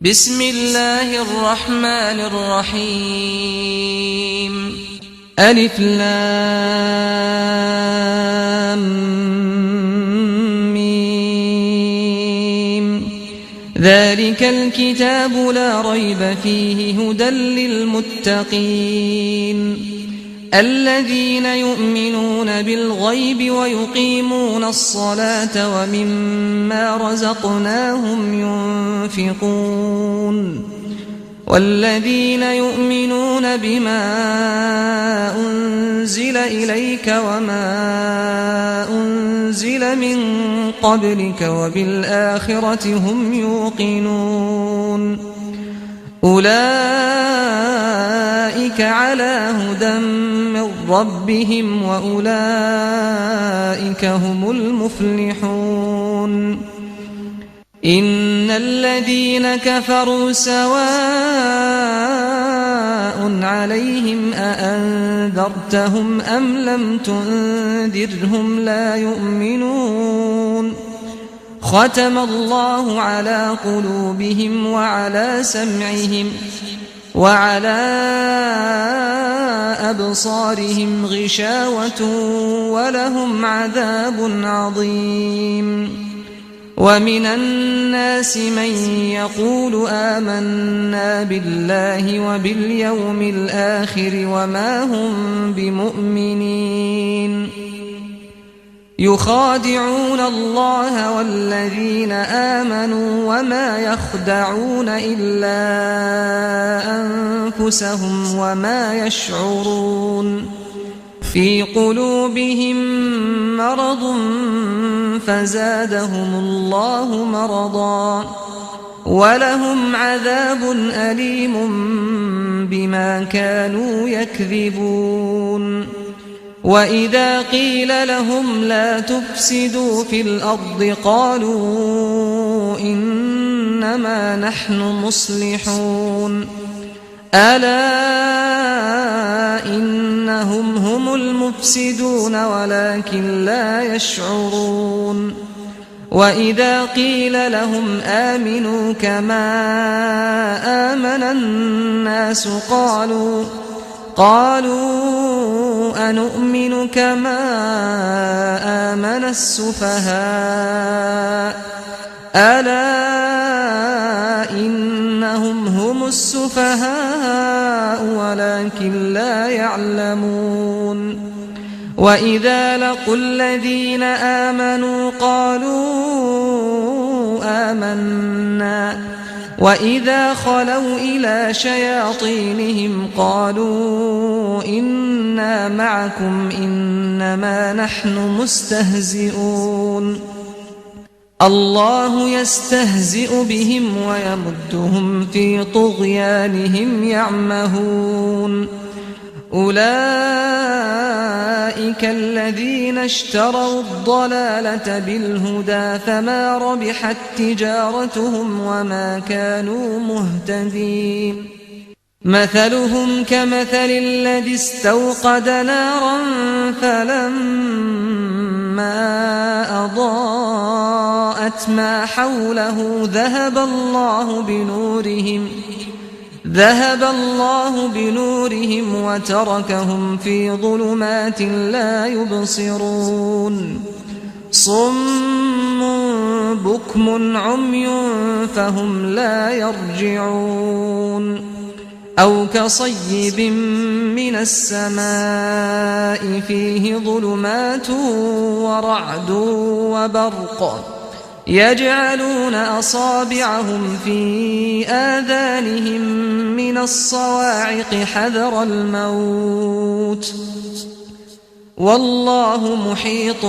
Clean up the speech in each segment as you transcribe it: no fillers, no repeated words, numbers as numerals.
بسم الله الرحمن الرحيم ألف لام ميم ذلك الكتاب لا ريب فيه هدى للمتقين الذين يؤمنون بالغيب ويقيمون الصلاة ومما رزقناهم ينفقون والذين يؤمنون بما أنزل إليك وما أنزل من قبلك وبالآخرة هم يوقنون أولئك على هدى من ربهم وأولئك هم المفلحون إن الذين كفروا سواء عليهم أأنذرتهم أم لم تنذرهم لا يؤمنون ختم الله على قلوبهم وعلى سمعهم وعلى أبصارهم غشاوة ولهم عذاب عظيم ومن الناس من يقول آمنا بالله وباليوم الآخر وما هم بمؤمنين يخادعون الله والذين آمنوا وما يخدعون إلا أنفسهم وما يشعرون في قلوبهم مرض فزادهم الله مرضا ولهم عذاب أليم بما كانوا يكذبون وإذا قيل لهم لا تفسدوا في الأرض قالوا إنما نحن مصلحون ألا إنهم هم المفسدون ولكن لا يشعرون وإذا قيل لهم آمنوا كما آمن الناس قالوا أنؤمن كما آمن السفهاء ألا إنهم هم السفهاء ولكن لا يعلمون وإذا لقوا الذين آمنوا قالوا آمنا وإذا خلوا إلى شياطينهم قالوا إنا معكم إنما نحن مستهزئون الله يستهزئ بهم ويمدهم في طغيانهم يعمهون أولئك الذين اشتروا الضلالة بالهدى فما ربحت تجارتهم وما كانوا مهتدين مثلهم كمثل الذي استوقد نارا فلما أضاءت ما حوله ذهب الله بنورهم وتركهم في ظلمات لا يبصرون صم بكم عمي فهم لا يرجعون أو كصيب من السماء فيه ظلمات ورعد وبرق يجعلون أصابعهم في آذانهم من الصواعق حذر الموت والله محيط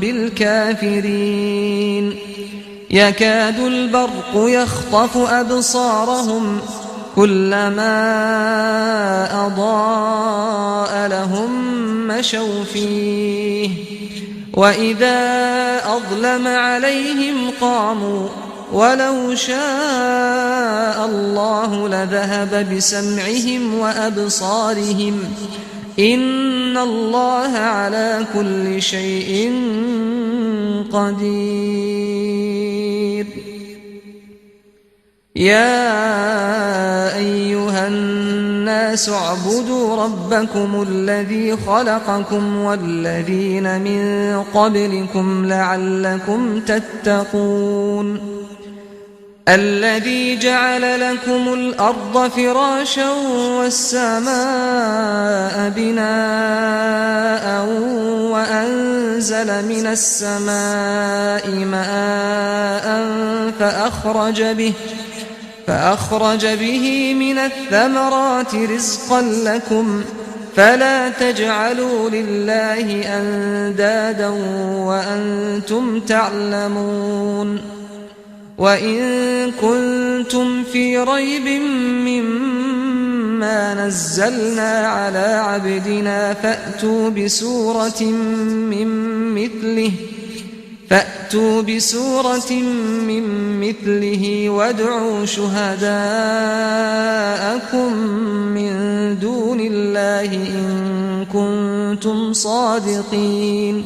بالكافرين يكاد البرق يخطف أبصارهم كلما أضاء لهم مشوا فيه وإذا أظلم عليهم قاموا ولو شاء الله لذهب بسمعهم وأبصارهم إن الله على كل شيء قدير يا أيها الناس اعبدوا ربكم الذي خلقكم والذين من قبلكم لعلكم تتقون الذي جعل لكم الأرض فراشا والسماء بناء وأنزل من السماء ماء فأخرج به من الثمرات رزقا لكم فلا تجعلوا لله أندادا وأنتم تعلمون وإن كنتم في ريب مما نزلنا على عبدنا فأتوا بسورة من مثله وادعوا شهداءكم من دون الله إن كنتم صادقين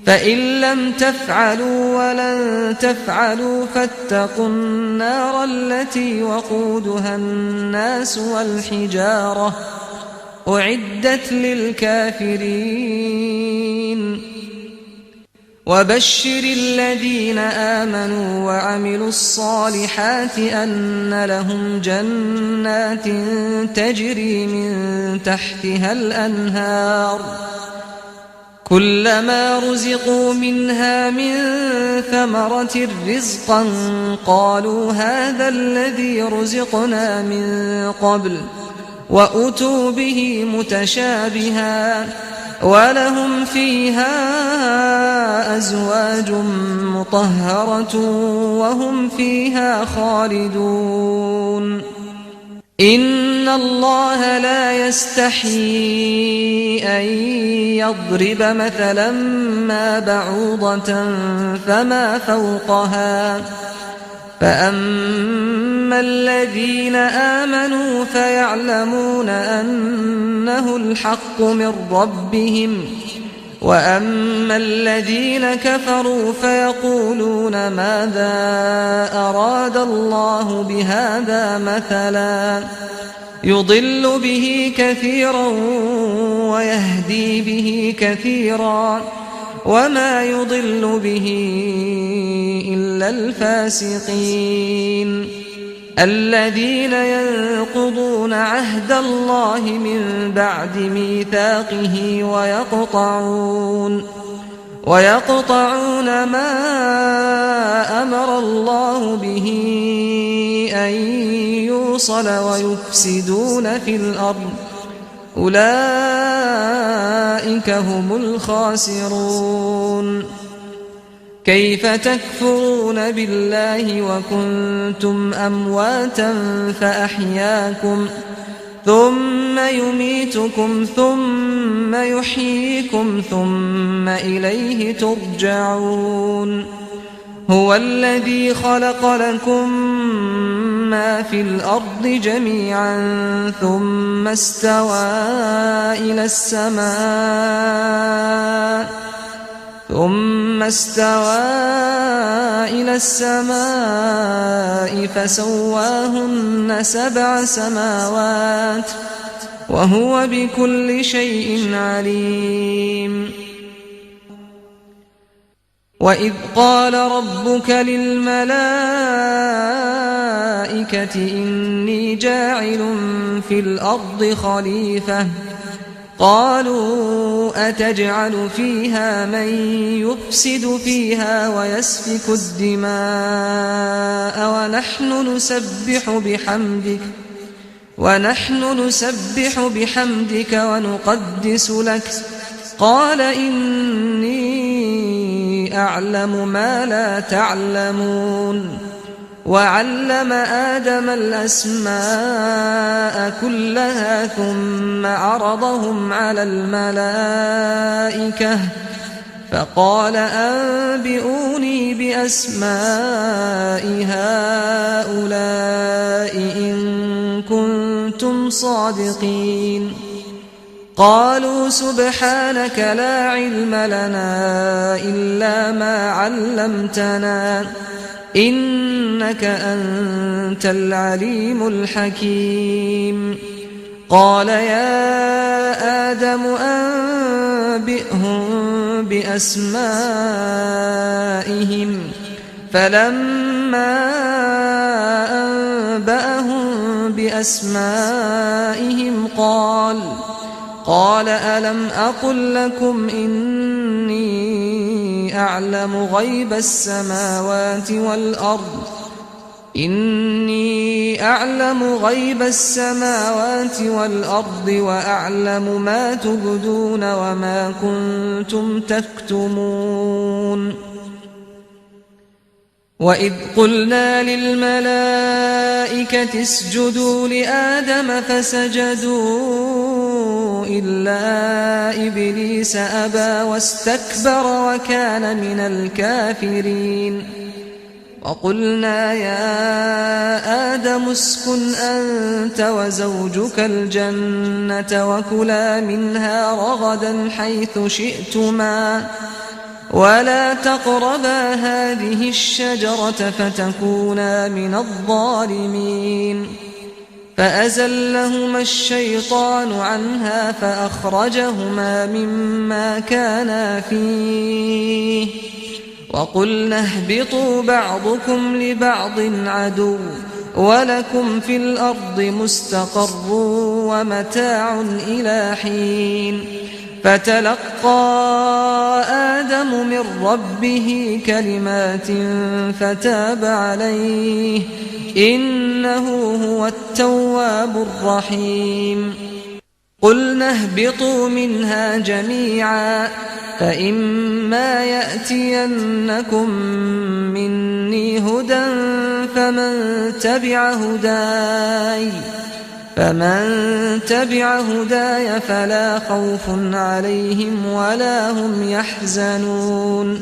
فإن لم تفعلوا ولن تفعلوا فاتقوا النار التي وقودها الناس والحجارة أعدت للكافرين وبشر الذين آمنوا وعملوا الصالحات أن لهم جنات تجري من تحتها الأنهار كلما رزقوا منها من ثمرة رزقا قالوا هذا الذي رزقنا من قبل وأتوا به متشابها ولهم فيها أزواج مطهرة وهم فيها خالدون إن الله لا يستحيي أن يضرب مثلا ما بعوضة فما فوقها فأما الذين آمنوا فيعلمون أنه الحق من ربهم وأما الذين كفروا فيقولون ماذا أراد الله بهذا مثلا يضل به كثيرا ويهدي به كثيرا وما يضل به إلا الفاسقين الذين ينقضون عهد الله من بعد ميثاقه ويقطعون ما أمر الله به أن يوصل ويفسدون في الأرض أولئك هم الخاسرون كيف تكفرون بالله وكنتم أمواتا فأحياكم ثم يميتكم ثم يحييكم ثم إليه ترجعون هو الذي خلق لكم ما في الأرض جميعا ثم استوى إلى السماء فسواهن 7 سماوات وهو بكل شيء عليم وإذ قال ربك للملائكة إني جاعل في الأرض خليفة قالوا أتجعل فيها من يفسد فيها ويسفك الدماء ونحن نسبح بحمدك ونقدس لك قال إني أعلم ما لا تعلمون وعلم آدم الأسماء كلها ثم عرضهم على الملائكة فقال أنبئوني بأسماء هؤلاء إن كنتم صادقين قالوا سبحانك لا علم لنا إلا ما علمتنا إنك أنت العليم الحكيم قال يا آدم أنبئهم بأسمائهم فلما أنبأهم بأسمائهم قال ألم أقل لكم إني أعلم غيب السماوات والأرض وأعلم ما تبدون وما كنتم تكتمون وإذ قلنا للملائكة اسجدوا لآدم فسجدوا إلا إبليس أبى واستكبر وكان من الكافرين وقلنا يا آدم اسكن أنت وزوجك الجنة وكلا منها رغدا حيث شئتما ولا تقربا هذه الشجرة فتكونا من الظالمين فأزلهما الشيطان عنها فأخرجهما مما كانا فيه وقلنا اهبطوا بعضكم لبعض عدو ولكم في الأرض مستقر ومتاع إلى حين فتلقى آدم من ربه كلمات فتاب عليه إنه هو التواب الرحيم قلنا اهبطوا منها جميعا فإما يأتينكم مني هدى فمن تبع هداي فلا خوف عليهم ولا هم يحزنون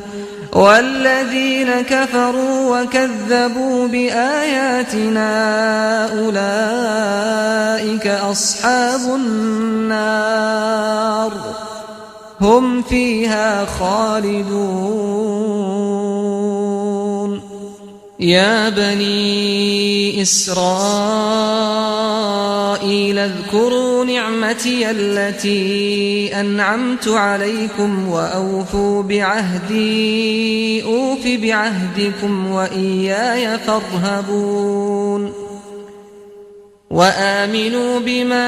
والذين كفروا وكذبوا بآياتنا أولئك أصحاب النار هم فيها خالدون يا بني إسرائيل اذكروا نعمتي التي أنعمت عليكم وأوفوا بعهدي أوف بعهدكم وإياي فارهبون وآمنوا بما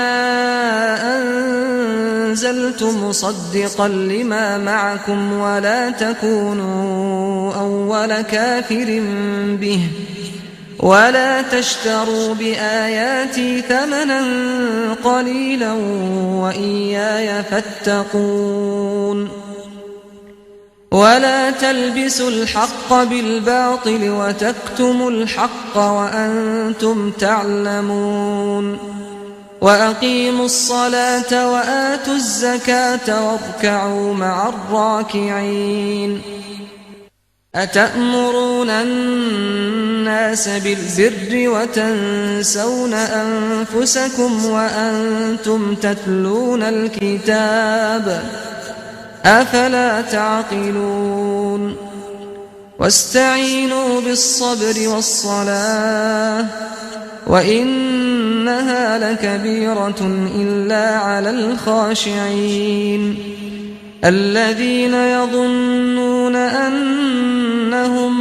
أنزلت مصدقا لما معكم ولا تكونوا أول كافر به ولا تشتروا بآياتي ثمنا قليلا وإياي فاتقون ولا تلبسوا الحق بالباطل وتكتموا الحق وأنتم تعلمون وأقيموا الصلاة وآتوا الزكاة واركعوا مع الراكعين أتأمرون الناس بالبر وتنسون أنفسكم وأنتم تتلون الكتاب أفلا تعقلون واستعينوا بالصبر والصلاة وإنها لكبيرة إلا على الخاشعين الذين يظنون أنهم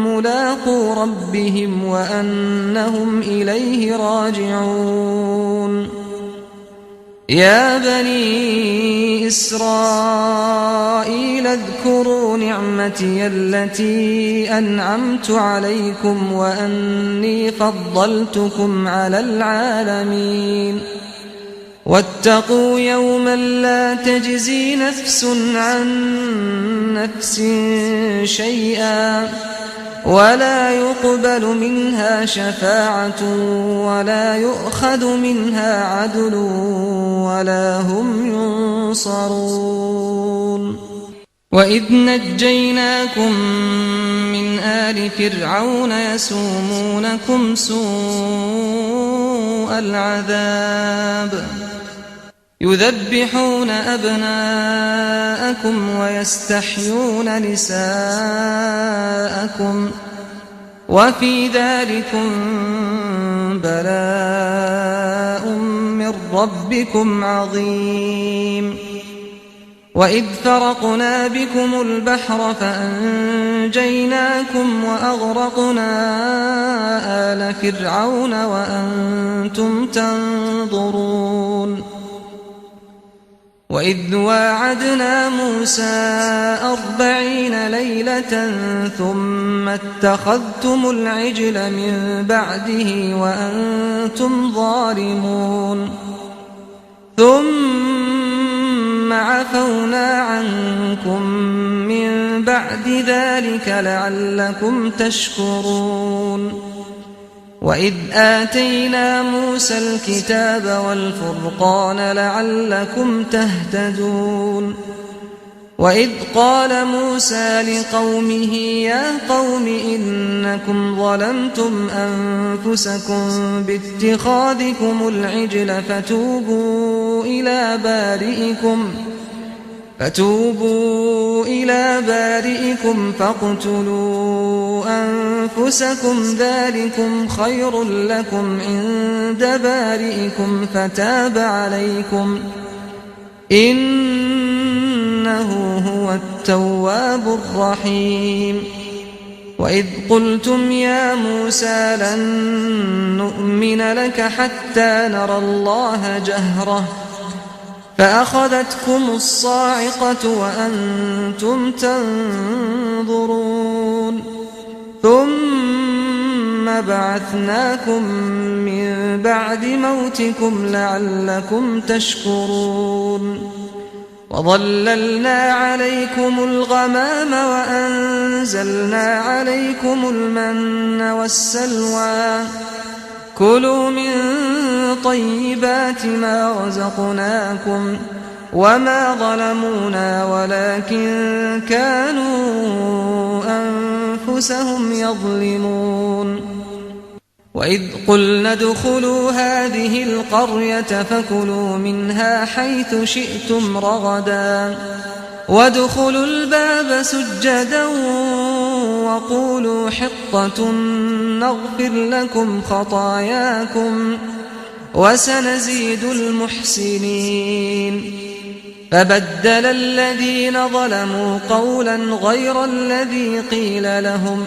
ملاقو ربهم وأنهم إليه راجعون يا بني إسرائيل اذكروا نعمتي التي أنعمت عليكم وأني فضلتكم على العالمين واتقوا يوما لا تجزي نفس عن نفس شيئا ولا يقبل منها شفاعة ولا يؤخذ منها عدل ولا هم ينصرون وإذ نجيناكم من آل فرعون يسومونكم سوء العذاب يذبحون أبناءكم ويستحيون نساءكم وفي ذلكم بلاء من ربكم عظيم. وإذ فرقنا بكم البحر فأنجيناكم وأغرقنا آل فرعون وأنتم تنظرون. وإذ واعدنا موسى 40 ليلة ثم اتخذتم العجل من بعده وأنتم ظالمون ثم عفونا عنكم من بعد ذلك لعلكم تشكرون. وإذ آتينا موسى الكتاب والفرقان لعلكم تهتدون. وإذ قال موسى لقومه يا قوم إنكم ظلمتم أنفسكم باتخاذكم العجل فتوبوا إلى بارئكم فاقتلوا أنفسكم ذلكم خير لكم عند بارئكم فتاب عليكم إنه هو التواب الرحيم. وإذ قلتم يا موسى لن نؤمن لك حتى نرى الله جهرة فأخذتكم الصاعقة وأنتم تنظرون ثم بعثناكم من بعد موتكم لعلكم تشكرون. وظللنا عليكم الغمام وأنزلنا عليكم المن والسلوى كلوا من طيبات ما رزقناكم وما ظلمونا ولكن كانوا أنفسهم يظلمون. وإذ قلنا ادخلوا هذه القرية فكلوا منها حيث شئتم رغدا وادخلوا الباب سجدا وقولوا حطة نغفر لكم خطاياكم وسنزيد المحسنين. فبدل الذين ظلموا قولا غير الذي قيل لهم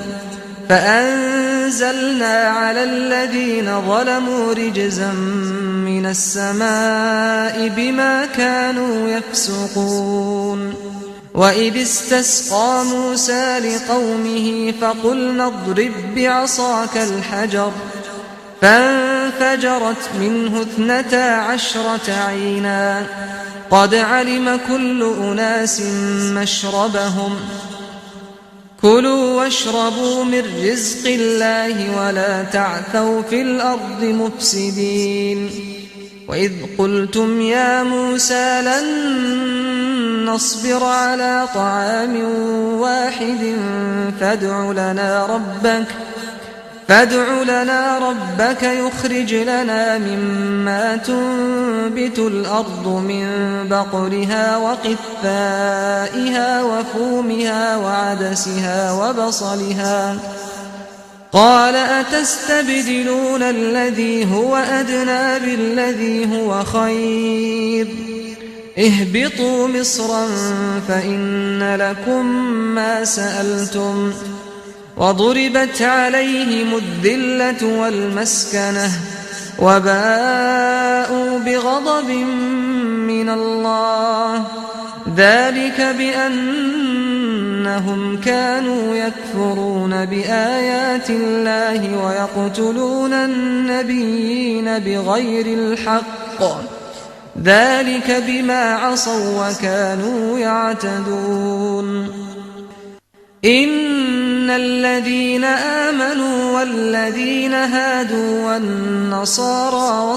فأنزلنا على الذين ظلموا رجزا من السماء بما كانوا يفسقون. وإذ استسقى موسى لقومه فقلنا اضرب بعصاك الحجر فانفجرت منه 12 عينا قد علم كل أناس مشربهم كلوا واشربوا من رزق الله ولا تعثوا في الأرض مفسدين. وإذ قلتم يا موسى لن نصبر على طعام واحد فادع لنا ربك يخرج لنا مما تنبت الأرض من بقلها وقثائها وفومها وعدسها وبصلها قال أتستبدلون الذي هو أدنى بالذي هو خير اهبطوا مصرا فإن لكم ما سألتم وضربت عليهم الذلة والمسكنة وباءوا بغضب من الله ذلك بأنهم كانوا يكفرون بآيات الله ويقتلون النبيين بغير الحق ذلك بما عصوا وكانوا يعتدون. إن الذين آمنوا والذين هادوا والنصارى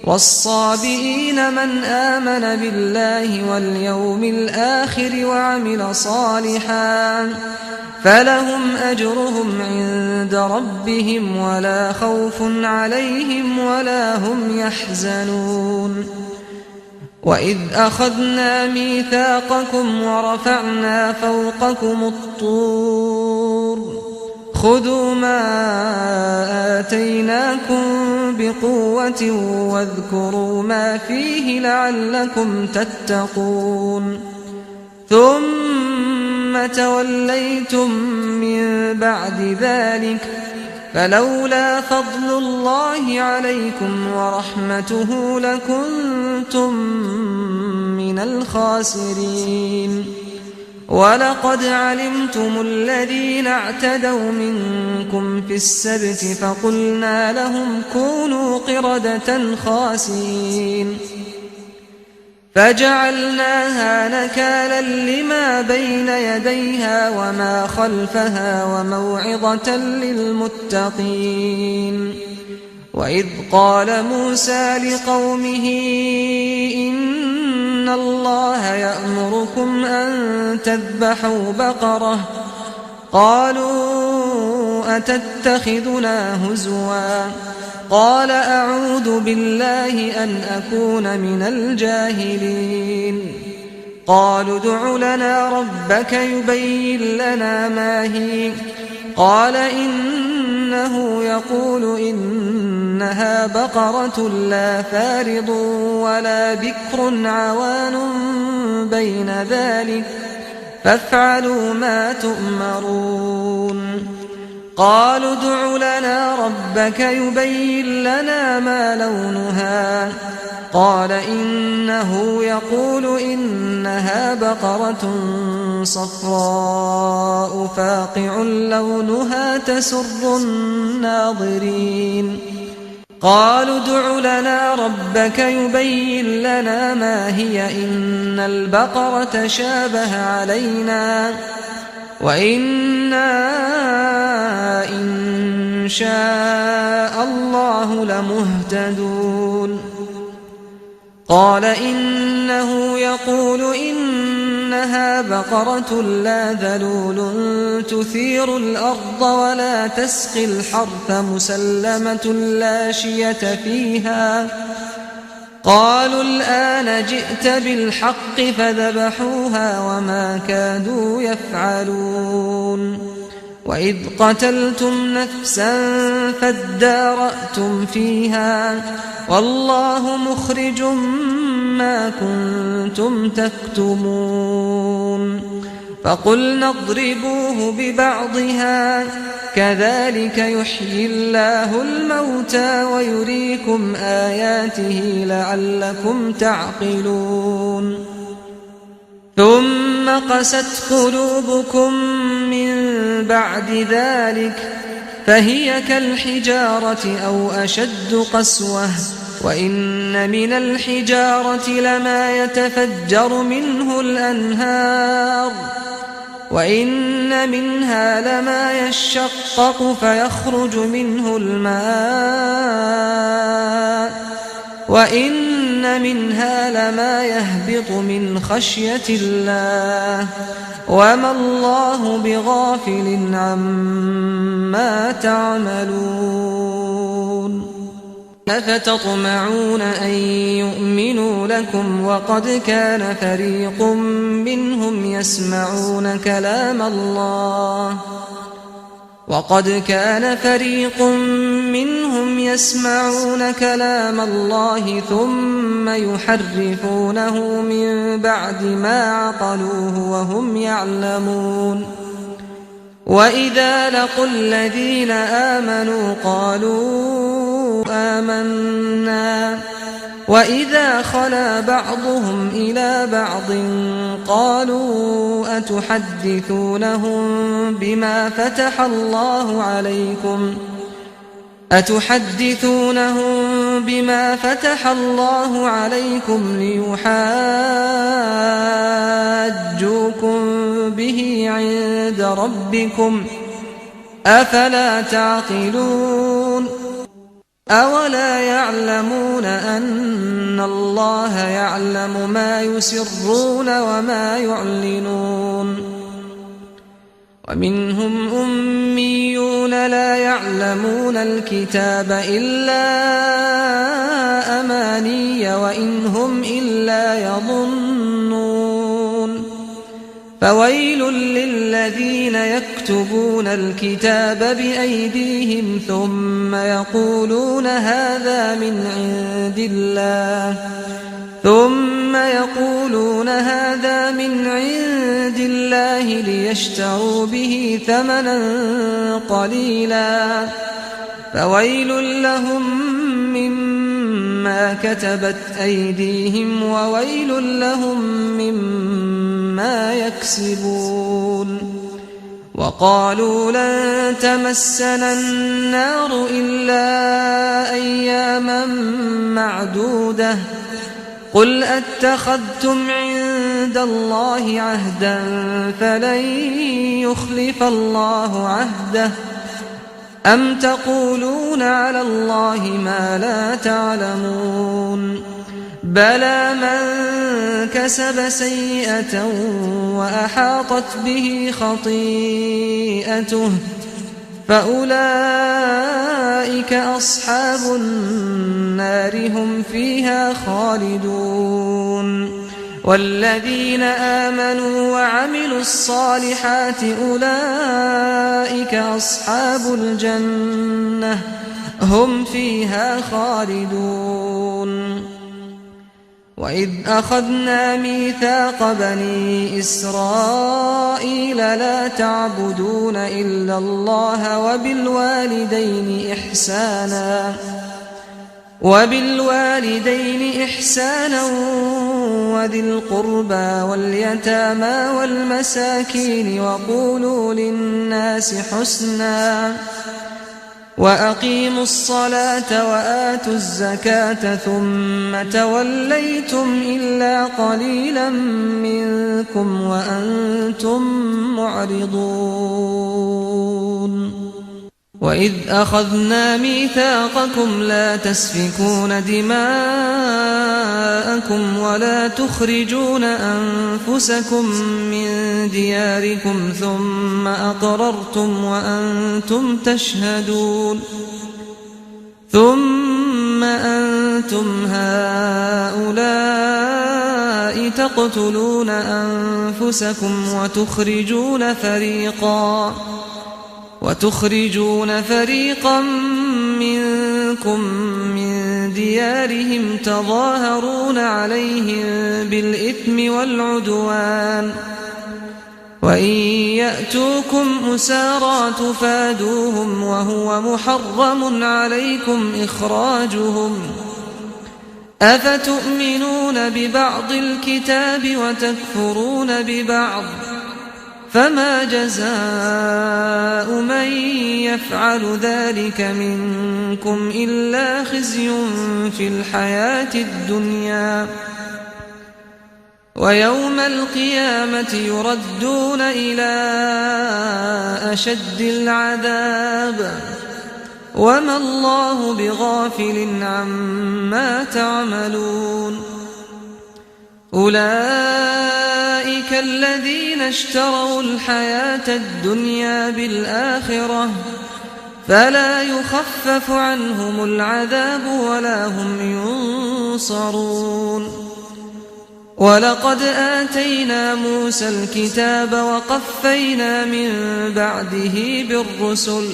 والصابئين من آمن بالله واليوم الآخر وعمل صالحا فلهم أجرهم عند ربهم ولا خوف عليهم ولا هم يحزنون. وإذ أخذنا ميثاقكم ورفعنا فوقكم الطور خذوا ما آتيناكم بقوة واذكروا ما فيه لعلكم تتقون ثم توليتم من بعد ذلك فلولا فضل الله عليكم ورحمته لكنتم من الخاسرين ولقد علمتم الذين اعتدوا منكم في السبت فقلنا لهم كونوا قردة خاسئين فجعلناها نكالا لما بين يديها وما خلفها وموعظة للمتقين وإذ قال موسى لقومه إن الله يأمركم أن تذبحوا بقرة قالوا أتتخذنا هزوا قال أعوذ بالله أن أكون من الجاهلين قالوا ادع لنا ربك يبين لنا ما هي قال إنه يقول إنها بقرة لا فارض ولا بكر عوان بين ذلك فافعلوا ما تؤمرون قالوا ادع لنا ربك يبين لنا ما لونها قال إنه يقول إنها بقرة صفراء فاقع لونها تسر الناظرين قالوا ادع لنا ربك يبين لنا ما هي إن البقرة شابه علينا وإنا إن شاء الله لمهتدون قال إنه يقول إنها بقرة لا ذلول تثير الأرض ولا تسقي الحرث مسلمة لا شية فيها قالوا الآن جئت بالحق فذبحوها وما كادوا يفعلون وإذ قتلتم نفسا فادارأتم فيها والله مخرج ما كنتم تكتمون فقلنا اضربوه ببعضها كذلك يحيي الله الموتى ويريكم آياته لعلكم تعقلون ثم قست قلوبكم من بعد ذلك فهي كالحجارة أو أشد قسوة وإن من الحجارة لما يتفجر منه الأنهار وإن منها لما يشقق فيخرج منه الماء وإن منها لما يهبط من خشية الله وما الله بغافل عما تعملون أفتطمعون أن يؤمنوا لكم وقد كان فريق منهم يسمعون كلام الله ثم يحرفونه من بعد ما عقلوه وهم يعلمون وإذا لقوا الذين آمنوا قالوا آمنا وإذا خلا بعضهم إلى بعض قالوا أتحدثونهم بما فتح الله عليكم ليحاجوكم به عند ربكم أفلا تعقلون أولا يعلمون أن الله يعلم ما يسرون وما يعلنون ومنهم أميون لا يعلمون الكتاب إلا أماني وإن هم إلا يظنون فويل للذين يكتبون الكتاب بأيديهم ثم يقولون هذا من عند الله ليشتروا به ثمنا قليلا فويل لهم مما كتبت أيديهم وويل لهم مما يكسبون وقالوا لن تمسنا النار إلا أياما معدودة قل أتخذتم عند الله عهدا فلن يخلف الله عهده أم تقولون على الله ما لا تعلمون بلى من كسب سيئة وأحاطت به خطيئته فأولئك أصحاب النار هم فيها خالدون والذين آمنوا وعملوا الصالحات أولئك أصحاب الجنة هم فيها خالدون وإذ أخذنا ميثاق بني إسرائيل لا تعبدون إلا الله وبالوالدين إحسانا وذي القربى واليتامى والمساكين وقولوا للناس حسنا وأقيموا الصلاة وآتوا الزكاة ثم توليتم إلا قليلا منكم وأنتم معرضون وإذ أخذنا ميثاقكم لا تسفكون دماءكم ولا تخرجون أنفسكم من دياركم ثم أقررتم وأنتم تشهدون ثم أنتم هؤلاء تقتلون أنفسكم وتخرجون فريقا منكم من ديارهم تظاهرون عليهم بالإثم والعدوان وإن يأتوكم أسارى تفادوهم وهو محرم عليكم إخراجهم أفتؤمنون ببعض الكتاب وتكفرون ببعض فما جزاء من يفعل ذلك منكم إلا خزي في الحياة الدنيا ويوم القيامة يردون إلى أشد العذاب وما الله بغافل عما تعملون أولئك الذين اشتروا الحياة الدنيا بالآخرة فلا يخفف عنهم العذاب ولا هم ينصرون ولقد آتينا موسى الكتاب وقفينا من بعده بالرسل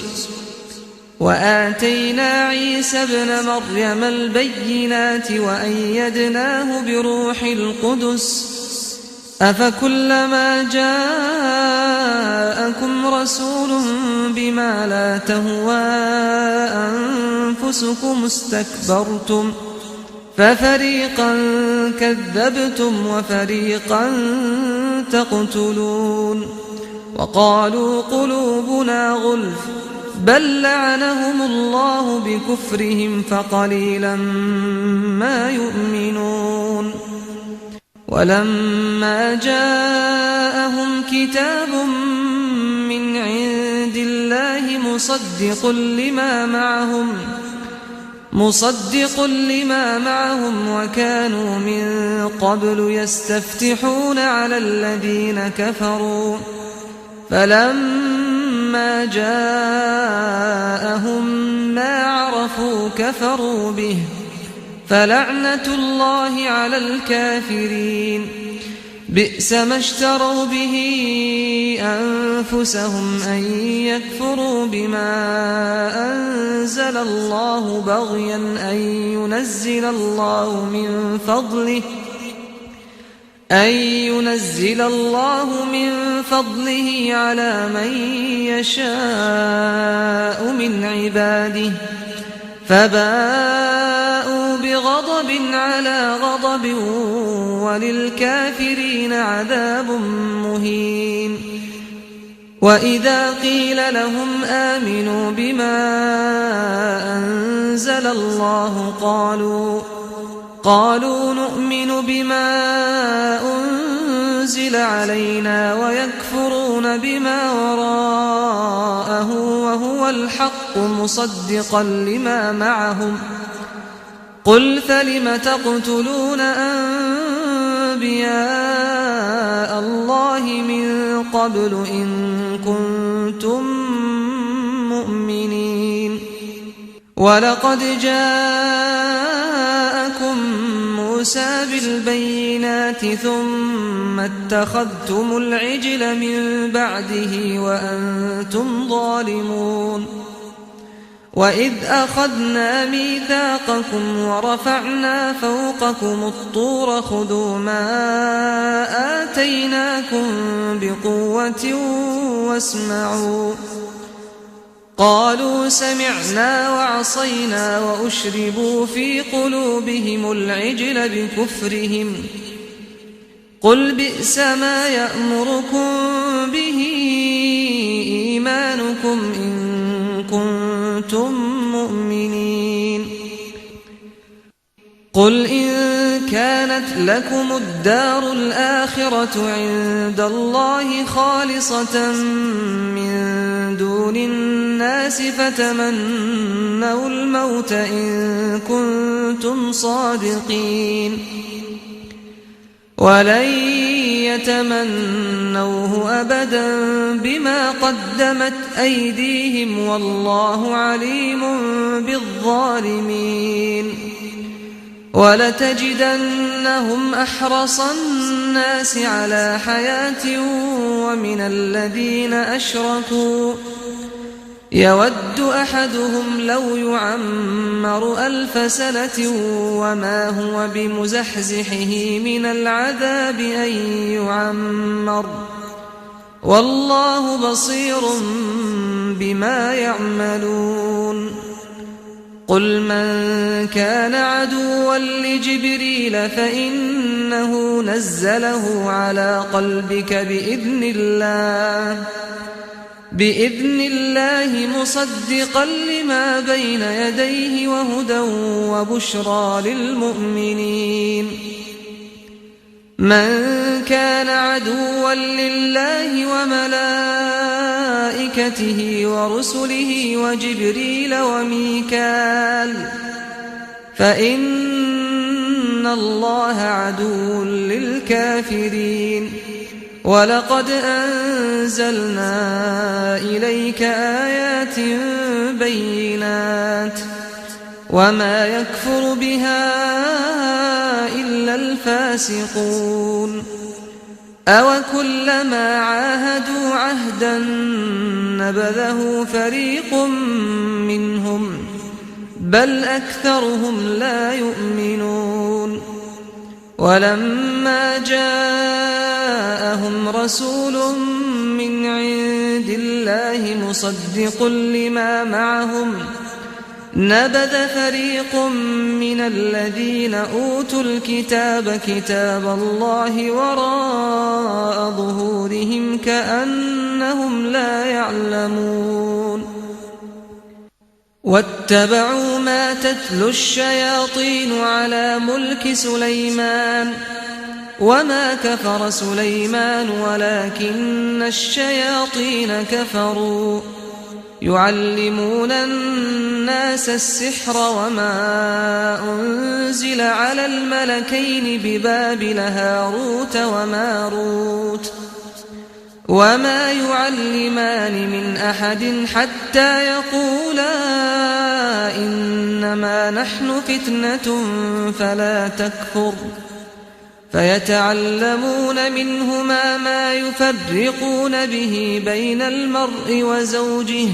وآتينا عيسى ابن مريم البينات وأيدناه بروح القدس أفكلما جاءكم رسول بما لا تهوى أنفسكم استكبرتم ففريقا كذبتم وفريقا تقتلون وقالوا قلوبنا غلف بل لعنهم الله بكفرهم فقليلا ما يؤمنون ولما جاءهم كتاب من عند الله مصدق لما معهم وكانوا من قبل يستفتحون على الذين كفروا فلما جاءهم ما عرفوا كفروا به فلعنة الله على الكافرين بئس ما اشتروا به أنفسهم أن يكفروا بما أنزل الله بغيا أن ينزل الله من فضله على من يشاء من عباده فباءوا بغضب على غضب وللكافرين عذاب مهين. وإذا قيل لهم آمنوا بما أنزل الله قالوا نؤمن بما أنزل علينا ويكفرون بما وراءه وهو الحق مصدقا لما معهم. قل فلم تقتلون أنبياء الله من قبل إن كنتم مؤمنين. ولقد جاءكم موسى بالبينات ثم اتخذتم العجل من بعده وأنتم ظالمون. وإذ أخذنا ميثاقكم ورفعنا فوقكم الطور خذوا ما آتيناكم بقوة واسمعوا. قالوا سمعنا وعصينا وأشربوا في قلوبهم العجل بكفرهم. قل بئس ما يأمركم به إيمانكم إن كنتم مؤمنين. قل إن كانت لكم الدار الآخرة عند الله خالصة من دون الناس فتمنوا الموت إن كنتم صادقين. ولن يتمنوه أبدا بما قدمت أيديهم والله عليم بالظالمين. ولتجدنهم أحرص الناس على حياة ومن الذين أشركوا يود أحدهم لو يعمر 1000 سنة وما هو بمزحزحه من العذاب أن يعمر والله بصير بما يعملون. قل من كان عدوا لجبريل فإنه نزله على قلبك بإذن الله مصدقا لما بين يديه وهدى وبشرى للمؤمنين. من كان عدوا لله وملائكته ورسله وجبريل وميكال فإن الله عدو للكافرين. ولقد أنزلنا إليك آيات بينات وما يكفر بها إلا الفاسقون. أوكلما عاهدوا عهدا نبذه فريق منهم بل أكثرهم لا يؤمنون. ولما جاءهم رسول من عند الله مصدق لما معهم نبذ فريق من الذين أوتوا الكتاب كتاب الله وراء ظهورهم كأنهم لا يعلمون. واتبعوا ما تتلو الشياطين على ملك سليمان وما كفر سليمان ولكن الشياطين كفروا يعلمون الناس السحر وما أنزل على الملكين ببابل هاروت وماروت وما يعلمان من أحد حتى يقولا إنما نحن فتنة فلا تكفر فيتعلمون منهما ما يفرقون به بين المرء وزوجه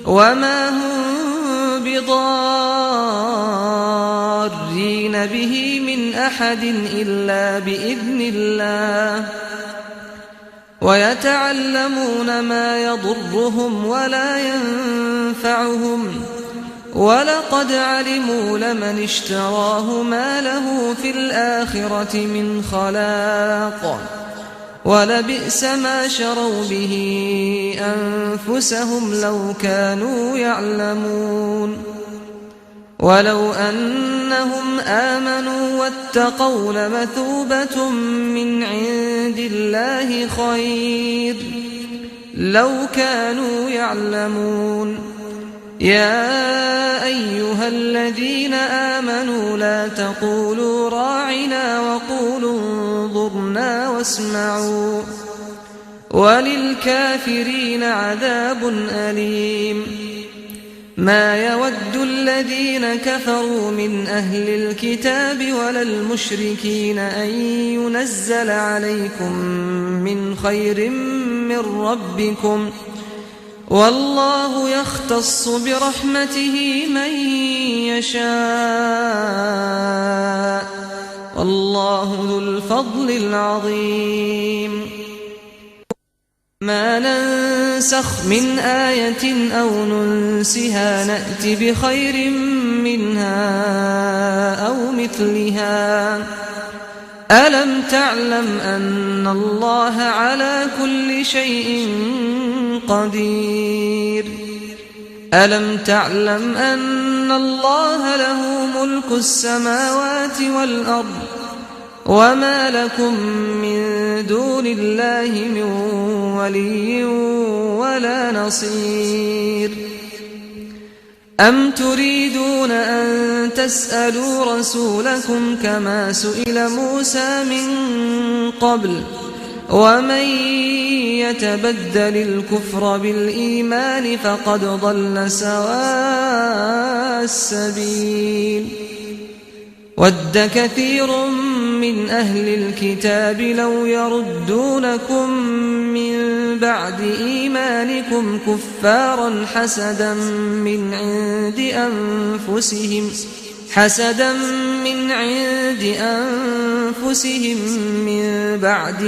وما هم بضارين به من أحد إلا بإذن الله ويتعلمون ما يضرهم ولا ينفعهم ولقد علموا لمن اشتراه ما له في الآخرة من خلاق ولبئس ما شروا به أنفسهم لو كانوا يعلمون ولو أنهم آمنوا واتقوا لمثوبة من عند الله خير لو كانوا يعلمون يا أيها الذين آمنوا لا تقولوا راعنا وقولوا انظرنا واسمعوا وللكافرين عذاب أليم ما يود الذين كفروا من أهل الكتاب ولا المشركين أن ينزل عليكم من خير من ربكم والله يختص برحمته من يشاء والله ذو الفضل العظيم ما ننسخ من آية أو ننسها نأت بخير منها أو مثلها ألم تعلم أن الله على كل شيء قدير ألم تعلم أن الله له ملك السماوات والأرض وما لكم من دون الله من ولي ولا نصير أم تريدون أن تسألوا رسولكم كما سئل موسى من قبل ومن يتبدل الكفر بالإيمان فقد ضل سواء السبيل ود كثير من أهل الكتاب لو يردونكم من بعد إيمانكم كفارا حسدا من عند أنفسهم من بعد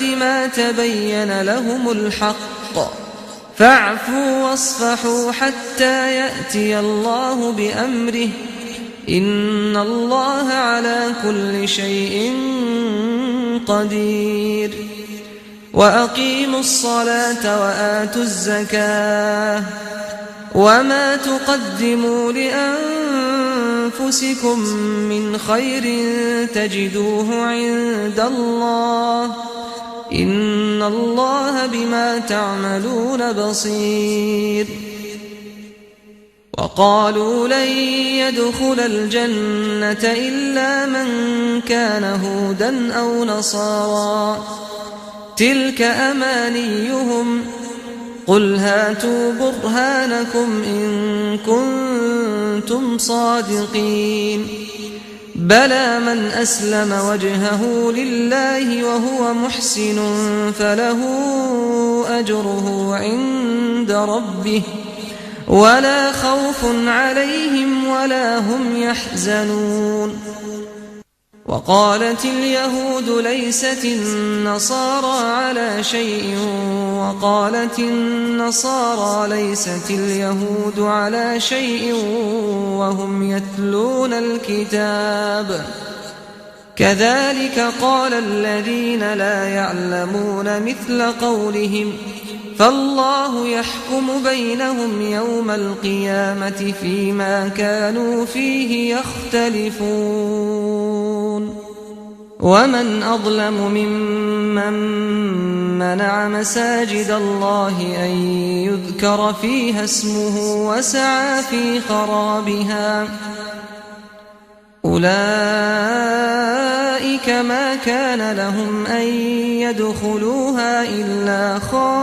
ما تبين لهم الحق فاعفوا واصفحوا حتى يأتي الله بأمره إن الله على كل شيء قدير وأقيموا الصلاة وآتوا الزكاة وما تقدموا لأنفسكم من خير تجدوه عند الله إن الله بما تعملون بصير وقالوا لن يدخل الجنة إلا من كان هودا أو نصارى تلك أمانيهم قل هاتوا برهانكم إن كنتم صادقين بلى من أسلم وجهه لله وهو محسن فله أجره عند ربه ولا خوف عليهم ولا هم يحزنون وقالت اليهود ليست النصارى على شيء وقالت النصارى ليست اليهود على شيء وهم يتلون الكتاب كذلك قال الذين لا يعلمون مثل قولهم فالله يحكم بينهم يوم القيامة فيما كانوا فيه يختلفون ومن أظلم ممن منع مساجد الله أن يذكر فيها اسمه وسعى في خرابها أولئك ما كان لهم أن يدخلوها إلا خائفين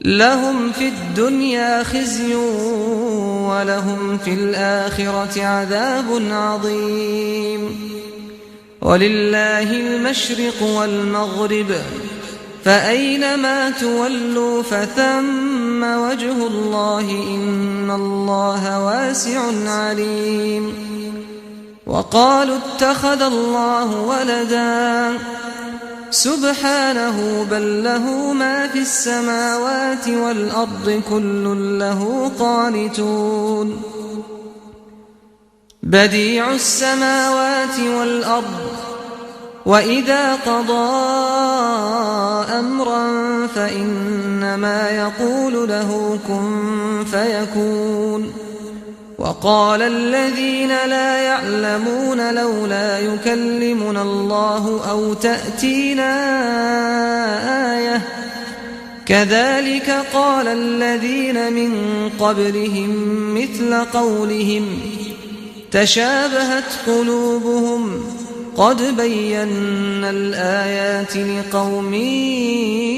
لهم في الدنيا خزي ولهم في الآخرة عذاب عظيم ولله المشرق والمغرب فأينما تولوا فثم وجه الله إن الله واسع عليم وقالوا اتخذ الله ولدا سبحانه بل له ما في السماوات والأرض كل له قانتون بديع السماوات والأرض وإذا قضى أمرا فإنما يقول له كن فيكون وقال الذين لا يعلمون لولا يكلمنا الله أو تأتينا آية كذلك قال الذين من قبلهم مثل قولهم تشابهت قلوبهم قد بينا الآيات لقوم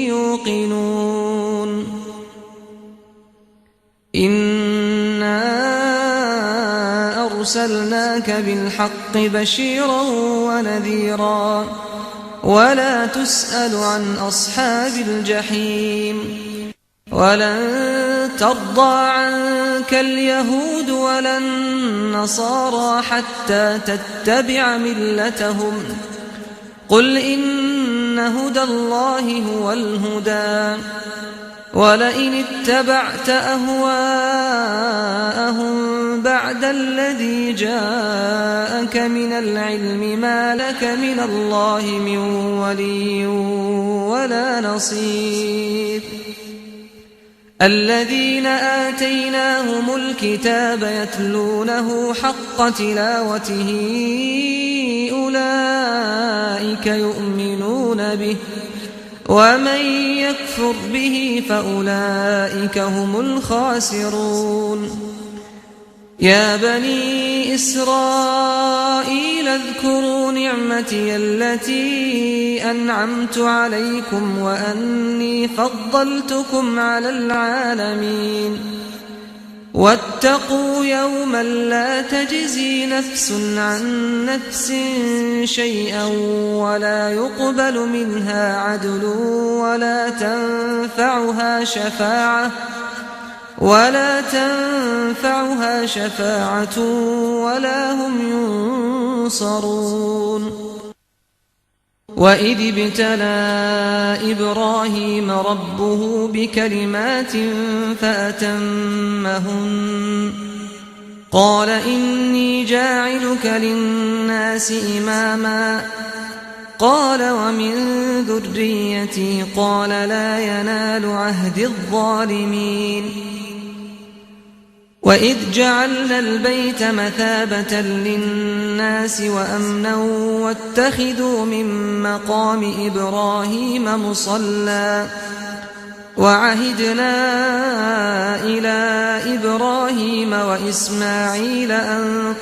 يوقنون إنا أرسلناك بالحق بشيرا ونذيرا ولا تسأل عن أصحاب الجحيم ولن ترضى عنك اليهود ولا النصارى حتى تتبع ملتهم قل إن هدى الله هو الهدى ولئن اتبعت أهواءهم بعد الذي جاءك من العلم ما لك من الله من ولي ولا نصير الذين آتيناهم الكتاب يتلونه حق تلاوته أولئك يؤمنون به ومن يكفر به فأولئك هم الخاسرون يا بني إسرائيل اذكروا نعمتي التي أنعمت عليكم وأني فضلتكم على العالمين واتقوا يوما لا تجزي نفس عن نفس شيئا ولا يقبل منها عدل ولا تنفعها شفاعة ولا هم ينصرون وإذ ابتلى إبراهيم ربه بكلمات فأتمهن قال إني جاعلك للناس إماما قال ومن ذريتي قال لا ينال عهد الظالمين وإذ جعلنا البيت مثابة للناس وأمنا واتخذوا من مقام إبراهيم مصلى وعهدنا إلى إبراهيم وإسماعيل أن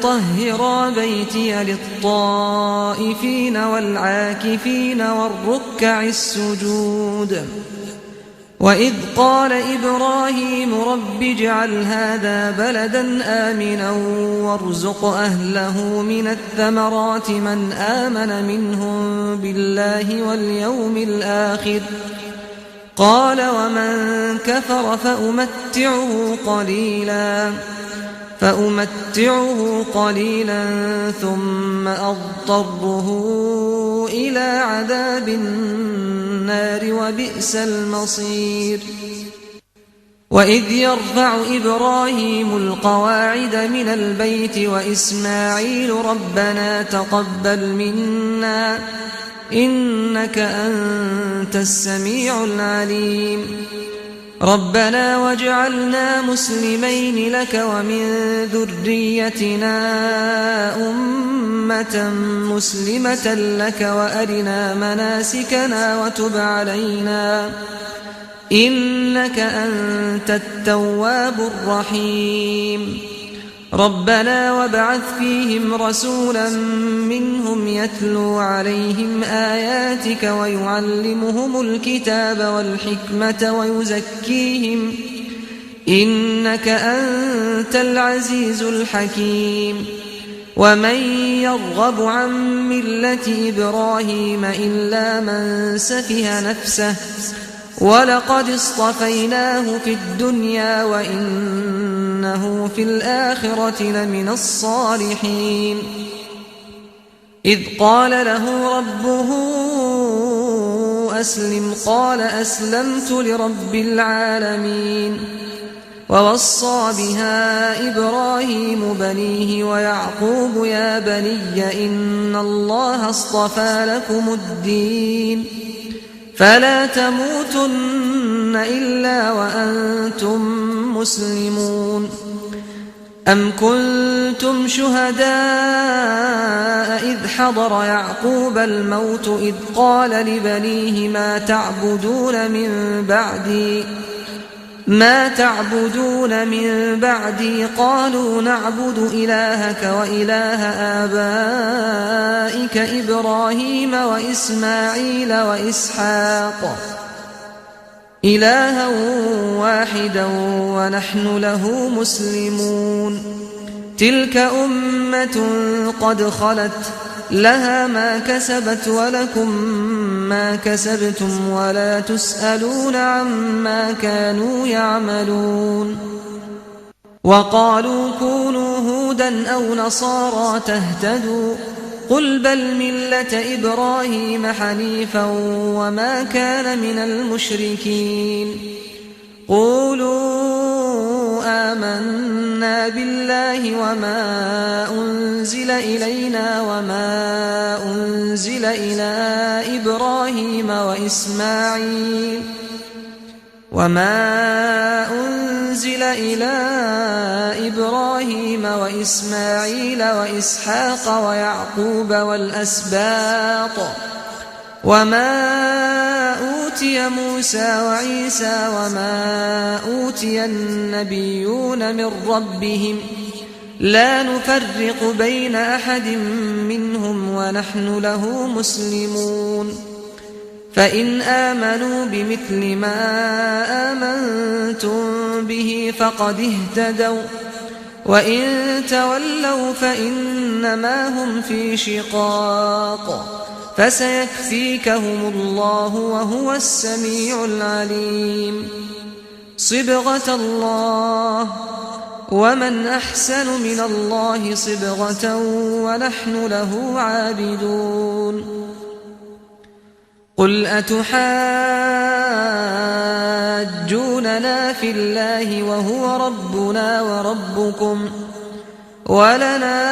طهرا بيتي للطائفين والعاكفين والركع السجود وإذ قال إبراهيم رب اجعل هذا بلدا آمنا وارزق أهله من الثمرات من آمن منهم بالله واليوم الآخر قال ومن كفر فأمتعه قليلا ثم أضطره إلى عذاب النار وبئس المصير وإذ يرفع إبراهيم القواعد من البيت وإسماعيل ربنا تقبل منا إنك أنت السميع العليم ربنا واجعلنا مسلمين لك ومن ذريتنا أمة مسلمة لك وأرنا مناسكنا وتب علينا إنك أنت التواب الرحيم ربنا وابعث فيهم رسولا منهم يتلو عليهم آياتك ويعلمهم الكتاب والحكمة ويزكيهم إنك أنت العزيز الحكيم ومن يرغب عن ملة إبراهيم إلا من سفه نفسه ولقد اصطفيناه في الدنيا وإنه في الآخرة لمن الصالحين إذ قال له ربه أسلم قال أسلمت لرب العالمين ووصى بها إبراهيم بنيه ويعقوب يا بني إن الله اصطفى لكم الدين فلا تموتن إلا وأنتم مسلمون أم كنتم شهداء إذ حضر يعقوب الموت إذ قال لبنيه ما تعبدون من بعدي قالوا نعبد إلهك وإله آبائك إبراهيم وإسماعيل وإسحاق إلها واحدا ونحن له مسلمون تلك أمة قد خلت لها ما كسبت ولكم ما كسبتم ولا تسألون عما كانوا يعملون وقالوا كونوا هودا أو نصارى تهتدوا قل بل ملة إبراهيم حنيفا وما كان من المشركين قولوا آمنا بالله وما أنزل إلينا وما أنزل إلى إبراهيم وإسماعيل وإسحاق ويعقوب والأسباط وما أوتي موسى وعيسى وما أوتي النبيون من ربهم لا نفرق بين أحد منهم ونحن له مسلمون فإن آمنوا بمثل ما آمنتم به فقد اهتدوا وإن تولوا فإنما هم في شقاق فسيكفيكهم الله وهو السميع العليم صبغة الله ومن أحسن من الله صبغة ونحن له عابدون قل أتحاجوننا في الله وهو ربنا وربكم ولنا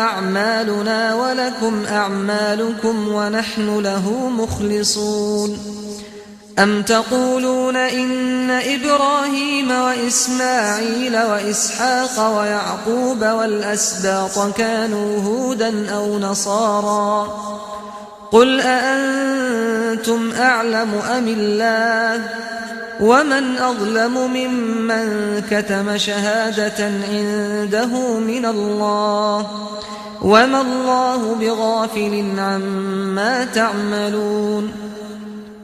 أعمالنا ولكم أعمالكم ونحن له مخلصون أم تقولون إن إبراهيم وإسماعيل وإسحاق ويعقوب والأسباط كانوا هودا أو نصارى قل أأنتم أعلم أم الله ومن أظلم ممن كتم شهادة عنده من الله وما الله بغافل عما تعملون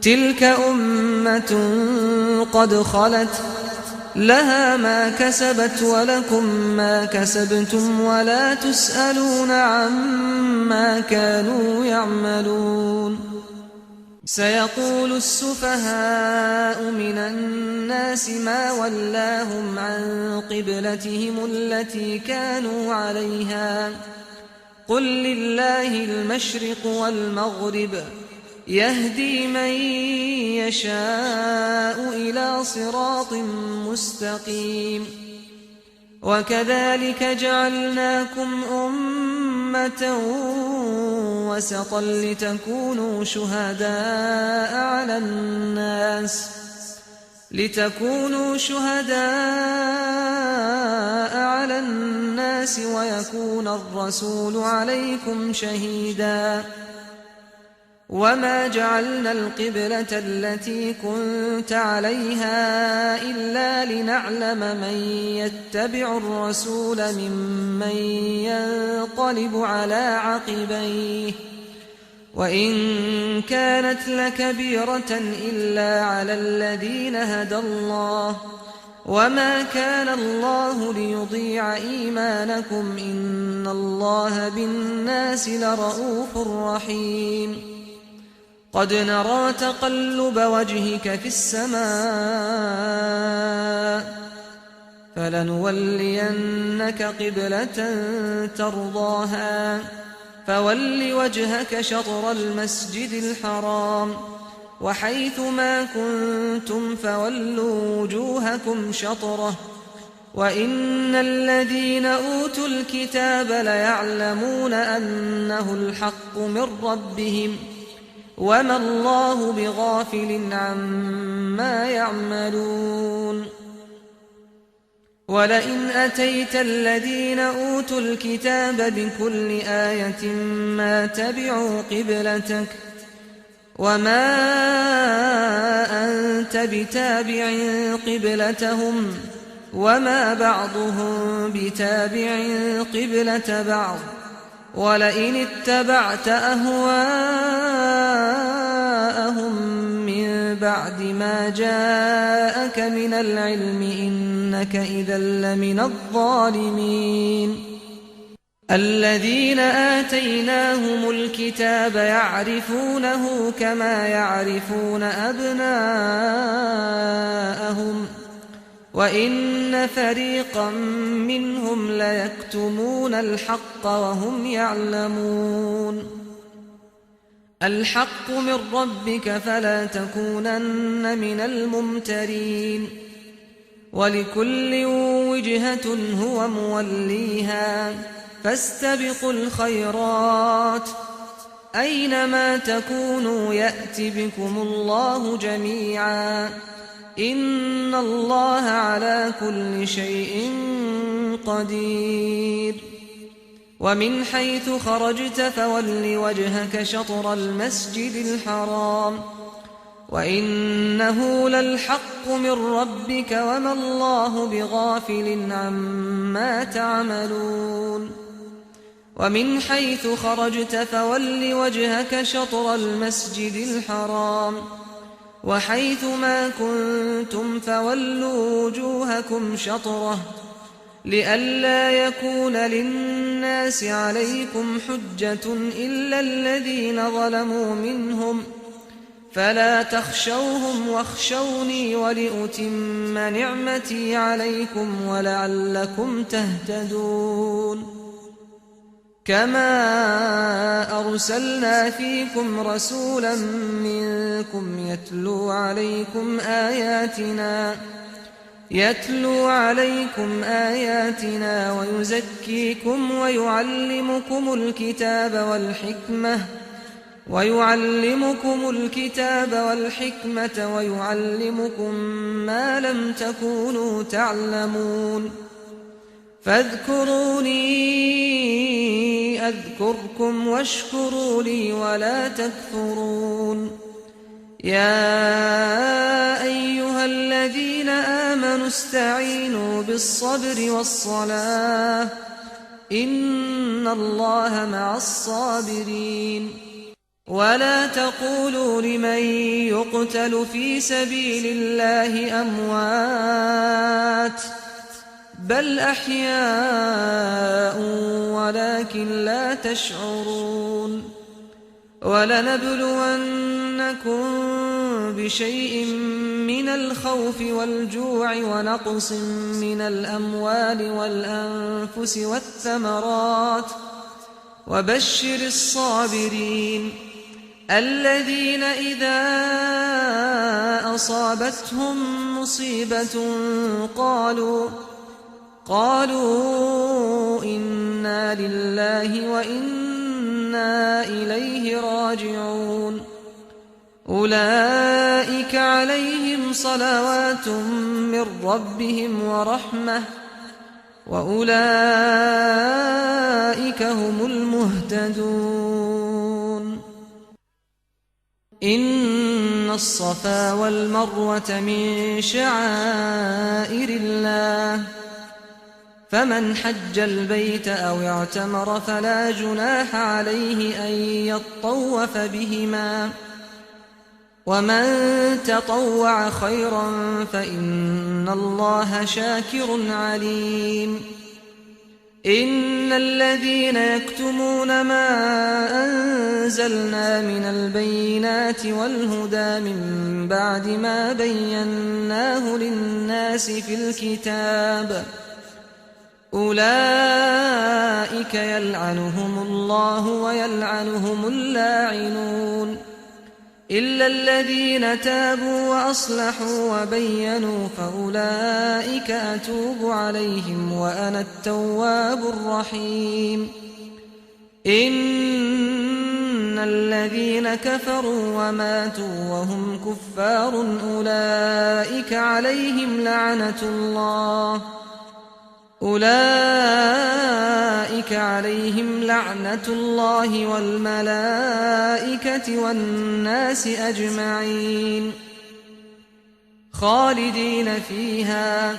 تلك أمة قد خلت لها ما كسبت ولكم ما كسبتم ولا تسألون عما كانوا يعملون سيقول السفهاء من الناس ما ولاهم عن قبلتهم التي كانوا عليها قل لله المشرق والمغرب يهدي من يشاء إلى صراط مستقيم وكذلك جعلناكم أمة وسطا لتكونوا شهداء على الناس ويكون الرسول عليكم شهيدا وما جعلنا القبلة التي كنت عليها إلا لنعلم من يتبع الرسول ممن ينقلب على عقبيه وإن كانت لكبيرة إلا على الذين هدى الله وما كان الله ليضيع إيمانكم إن الله بالناس لرءوف رحيم قد نرى تقلب وجهك في السماء فلنولينك قبلة ترضاها فول وجهك شطر المسجد الحرام وحيث ما كنتم فولوا وجوهكم شطره وإن الذين أوتوا الكتاب ليعلمون أنه الحق من ربهم وما الله بغافل عما يعملون ولئن أتيت الذين أوتوا الكتاب بكل آية ما تبعوا قبلتك وما أنت بتابع قبلتهم وما بعضهم بتابع قبلة بعض ولئن اتبعت أهواءهم من بعد ما جاءك من العلم إنك إذا لمن الظالمين الذين آتيناهم الكتاب يعرفونه كما يعرفون أبناءهم وإن فريقا منهم ليكتمون الحق وهم يعلمون الحق من ربك فلا تكونن من الممترين ولكل وجهة هو موليها فاستبقوا الخيرات أينما تكونوا يأت بكم الله جميعا إن الله على كل شيء قدير ومن حيث خرجت فول وجهك شطر المسجد الحرام وإنه للحق من ربك وما الله بغافل عما تعملون ومن حيث خرجت فول وجهك شطر المسجد الحرام وحيث ما كنتم فولوا وجوهكم شطره لئلا يكون للناس عليكم حجة إلا الذين ظلموا منهم فلا تخشوهم واخشوني ولأتم نعمتي عليكم ولعلكم تهتدون كما أرسلنا فيكم رسولا منكم يتلو عليكم آياتنا ويزكيكم ويعلمكم الكتاب والحكمة ويعلمكم ما لم تكونوا تعلمون فاذكروني أذكركم واشكروا لي ولا تكفرون يا أيها الذين آمنوا استعينوا بالصبر والصلاة إن الله مع الصابرين ولا تقولوا لمن يقتل في سبيل الله أموات بل أحياء ولكن لا تشعرون ولنبلونكم بشيء من الخوف والجوع ونقص من الأموال والأنفس والثمرات وبشر الصابرين الذين إذا أصابتهم مصيبة قالوا إنا لله وإنا إليه راجعون أولئك عليهم صلوات من ربهم ورحمة وأولئك هم المهتدون إن الصفا والمروة من شعائر الله فمن حج البيت أو اعتمر فلا جناح عليه أن يطوف بهما ومن تطوع خيرا فإن الله شاكر عليم إن الذين يكتمون ما أنزلنا من البينات والهدى من بعد ما بيناه للناس في الكتاب أولئك يلعنهم الله ويلعنهم اللاعنون إلا الذين تابوا وأصلحوا وبينوا فأولئك أتوب عليهم وأنا التواب الرحيم إن الذين كفروا وماتوا وهم كفار أولئك عليهم لعنة الله والملائكة والناس أجمعين خالدين فيها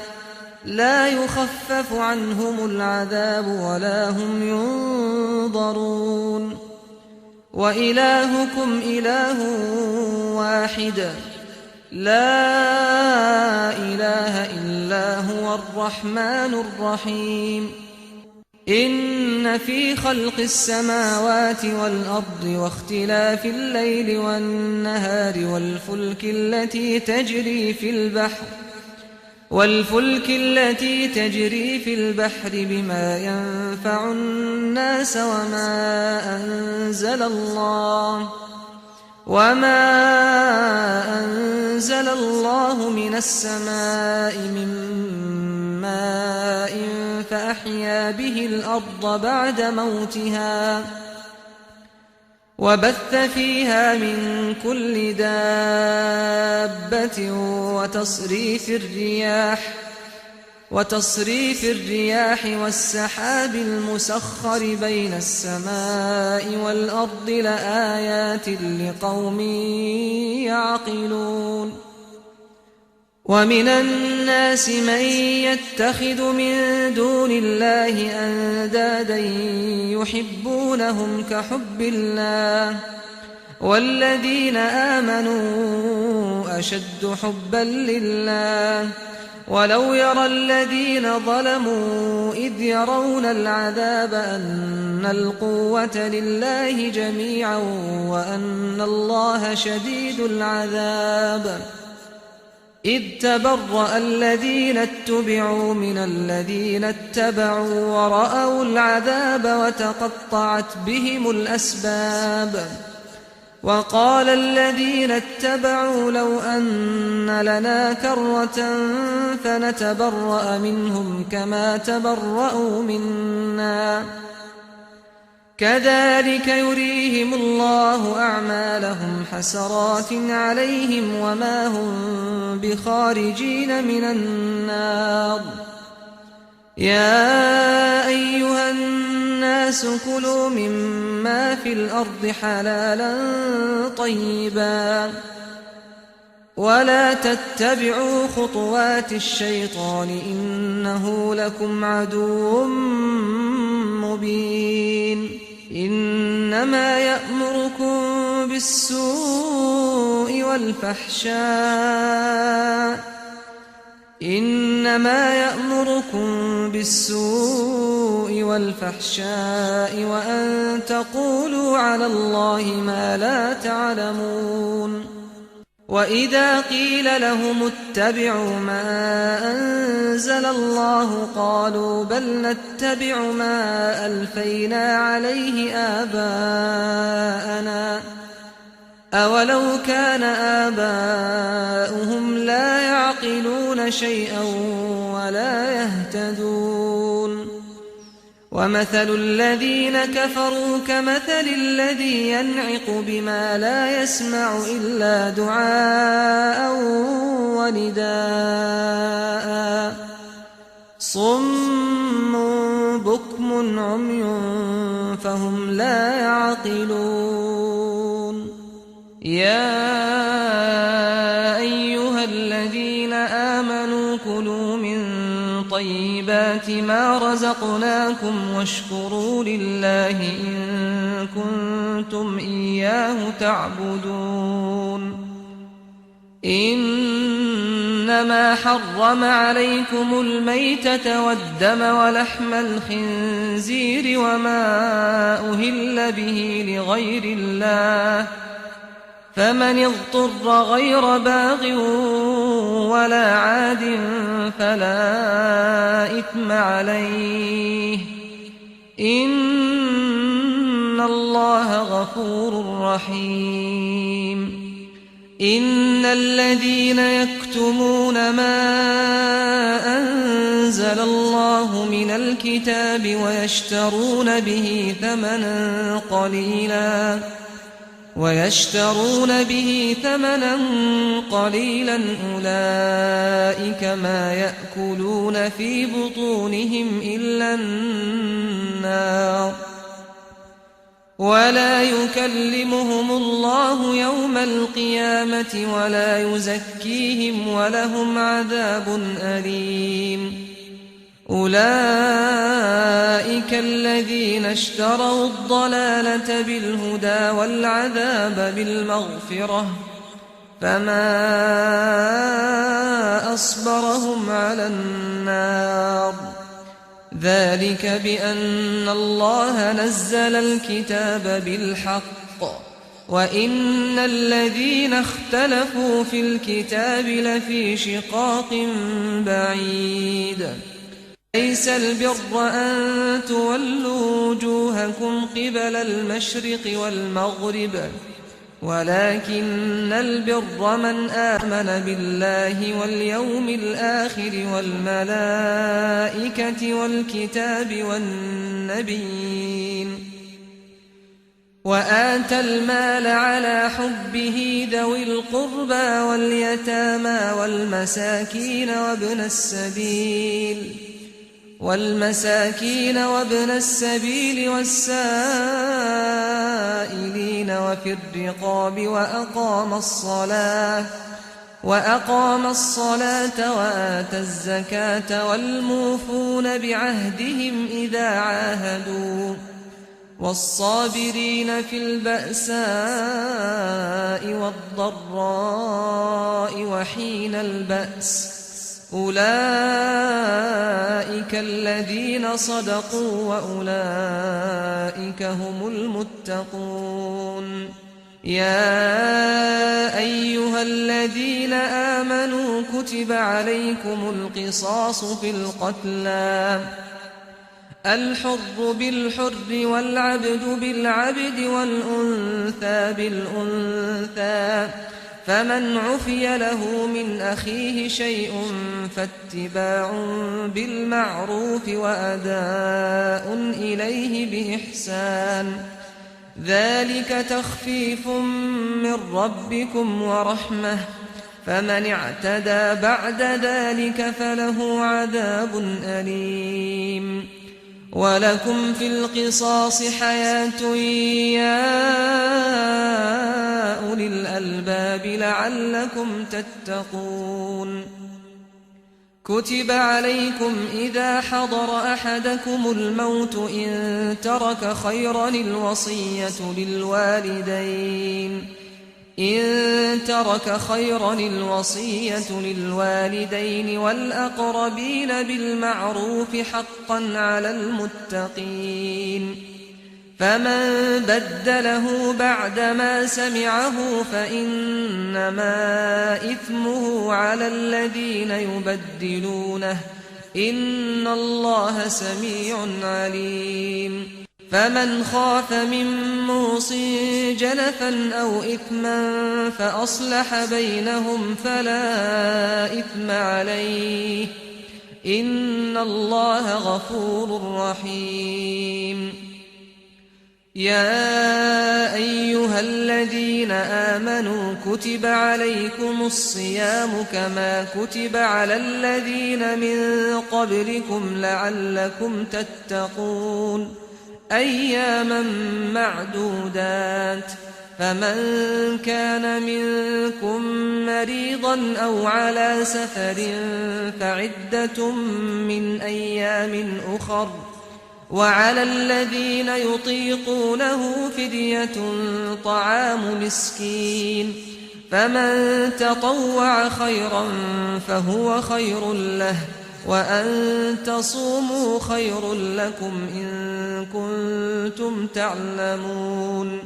لا يخفف عنهم العذاب ولا هم ينظرون وإلهكم إله واحد لا إله إلا هو الرحمن الرحيم إن في خلق السماوات والأرض واختلاف الليل والنهار والفلك التي تجري في البحر بما ينفع الناس وما أنزل الله من السماء من ماء فأحيا به الأرض بعد موتها وبث فيها من كل دابة وتصريف الرياح والسحاب المسخر بين السماء والأرض لآيات لقوم يعقلون ومن الناس من يتخذ من دون الله أندادا يحبونهم كحب الله والذين آمنوا أشد حبا لله ولو يرى الذين ظلموا إذ يرون العذاب أن القوة لله جميعا وأن الله شديد العذاب إذ تبرأ الذين اتبعوا من الذين اتبعوا ورأوا العذاب وتقطعت بهم الأسباب وقال الذين اتبعوا لو أن لنا كرة فنتبرأ منهم كما تبرأوا منا كذلك يريهم الله أعمالهم حسرات عليهم وما هم بخارجين من النار يا أيها الناس كلوا مما في الأرض حلالا طيبا ولا تتبعوا خطوات الشيطان إنه لكم عدو مبين إنما يأمركم بالسوء والفحشاء وأن تقولوا على الله ما لا تعلمون وإذا قيل لهم اتبعوا ما أنزل الله قالوا بل نتبع ما ألفينا عليه آباءنا أولو كان آباؤهم لا يعقلون شيئا ولا يهتدون ومثل الذين كفروا كمثل الذي ينعق بما لا يسمع إلا دعاء ونداء صم بكم عمي فهم لا يعقلون يا أيها الذين آمنوا كلوا من طيبات ما رزقناكم واشكروا لله إن كنتم إياه تعبدون إنما حرم عليكم الميتة والدم ولحم الخنزير وما أهل به لغير الله فمن اضطر غير باغ ولا عاد فلا إثم عليه إن الله غفور رحيم إن الذين يكتمون ما أنزل الله من الكتاب ويشترون به ثمنا قليلا أولئك ما يأكلون في بطونهم إلا النار ولا يكلمهم الله يوم القيامة ولا يزكيهم ولهم عذاب أليم أولئك الذين اشتروا الضلالة بالهدى والعذاب بالمغفرة فما أصبرهم على النار ذلك بأن الله نزل الكتاب بالحق وإن الذين اختلفوا في الكتاب لفي شقاق بعيد ليس البر أن تولوا وجوهكم قبل المشرق والمغرب ولكن البر من آمن بالله واليوم الآخر والملائكة والكتاب والنبيين وآتى المال على حبه ذوي القربى واليتامى وابن السبيل والسائلين وفي الرقاب وأقام الصلاة وآتى الزكاة والموفون بعهدهم إذا عاهدوا والصابرين في البأساء والضراء وحين البأس أولئك الذين صدقوا وأولئك هم المتقون يا أيها الذين آمنوا كتب عليكم القصاص في القتلى الحر بالحر والعبد بالعبد والأنثى بالأنثى فمن عفي له من أخيه شيء فاتباع بالمعروف وأداء إليه بإحسان ذلك تخفيف من ربكم ورحمة فمن اعتدى بعد ذلك فله عذاب أليم ولكم في القصاص حياة يا أولي الألباب لعلكم تتقون كتب عليكم إذا حضر أحدكم الموت إن ترك خيرا الوصية للوالدين والأقربين بالمعروف حقا على المتقين فمن بدله بعدما سمعه فإنما إثمه على الذين يبدلونه إن الله سميع عليم فمن خاف من موص جنفا أو إثما فأصلح بينهم فلا إثم عليه إن الله غفور رحيم يا أيها الذين آمنوا كتب عليكم الصيام كما كتب على الذين من قبلكم لعلكم تتقون أياما معدودات فمن كان منكم مريضا أو على سفر فعدة من أيام أخر وعلى الذين يطيقونه فدية طعام مسكين فمن تطوع خيرا فهو خير له وأن تصوموا خير لكم إن كنتم تعلمون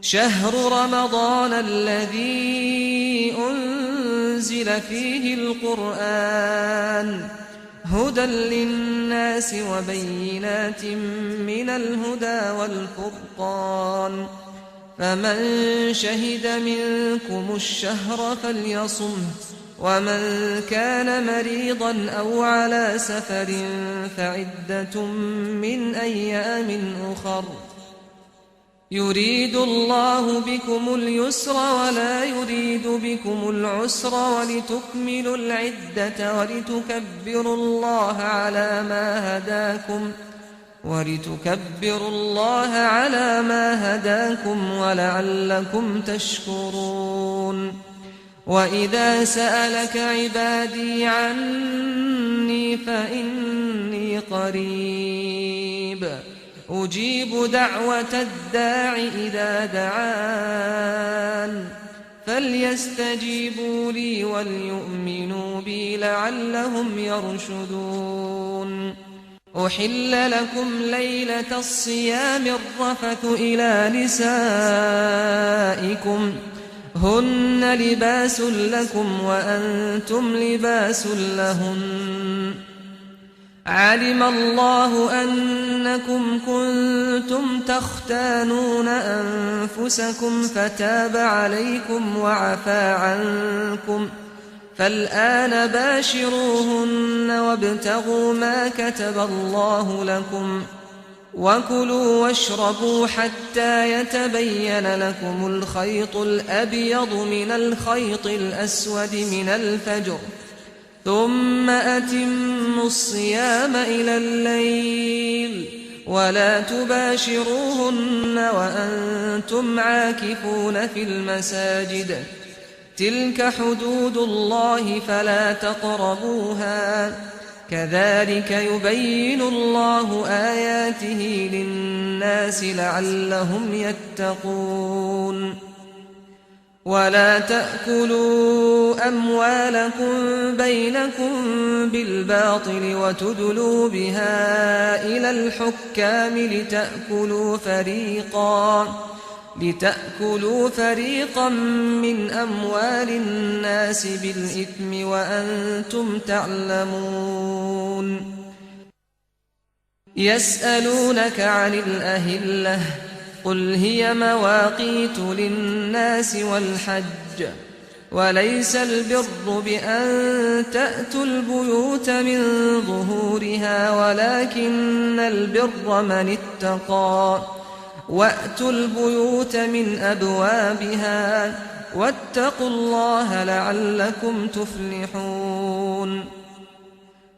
شهر رمضان الذي أنزل فيه القرآن هدى للناس وبينات من الهدى والفرقان فمن شهد منكم الشهر فليصمه ومن كان مريضا أو على سفر فعدة من أيام أخر يريد الله بكم اليسر ولا يريد بكم العسر ولتكملوا العدة ولتكبروا الله على ما هداكم ولعلكم تشكرون وإذا سألك عبادي عني فإني قريب أجيب دعوة الداع إذا دعان فليستجيبوا لي وليؤمنوا بي لعلهم يرشدون أحل لكم ليلة الصيام الرفث إلى نسائكم هن لباس لكم وأنتم لباس لهن علم الله أنكم كنتم تختانون أنفسكم فتاب عليكم وعفى عنكم فالآن باشروهن وابتغوا ما كتب الله لكم وكلوا واشربوا حتى يتبين لكم الخيط الأبيض من الخيط الأسود من الفجر ثم أتموا الصيام إلى الليل ولا تباشروهن وأنتم عاكفون في المساجد تلك حدود الله فلا تقربوها كذلك يبين الله آياته للناس لعلهم يتقون ولا تأكلوا أموالكم بينكم بالباطل وتدلوا بها إلى الحكام لتأكلوا فريقا من أموال الناس بالإثم وأنتم تعلمون يسألونك عن الأهلة قل هي مواقيت للناس والحج وليس البر بأن تأتوا البيوت من ظهورها ولكن البر من اتقى وأتوا البيوت من أبوابها واتقوا الله لعلكم تفلحون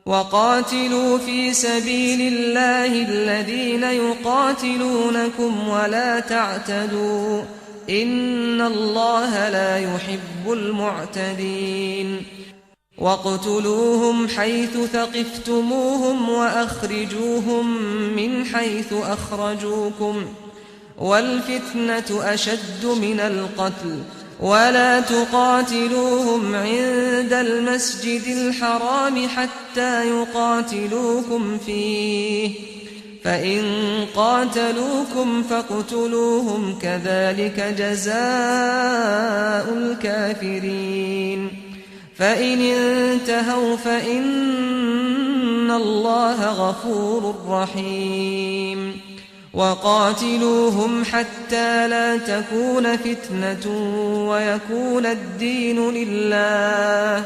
وقاتلوا في سبيل الله الذين يقاتلونكم ولا تعتدوا إن الله لا يحب المعتدين واقتلوهم حيث ثقفتموهم وأخرجوهم من حيث أخرجوكم والفتنة أشد من القتل ولا تقاتلوهم عند المسجد الحرام حتى يقاتلوكم فيه فإن قاتلوكم فاقتلوهم كذلك جزاء الكافرين فإن انتهوا فإن الله غفور رحيم وقاتلوهم حتى لا تكون فتنة ويكون الدين لله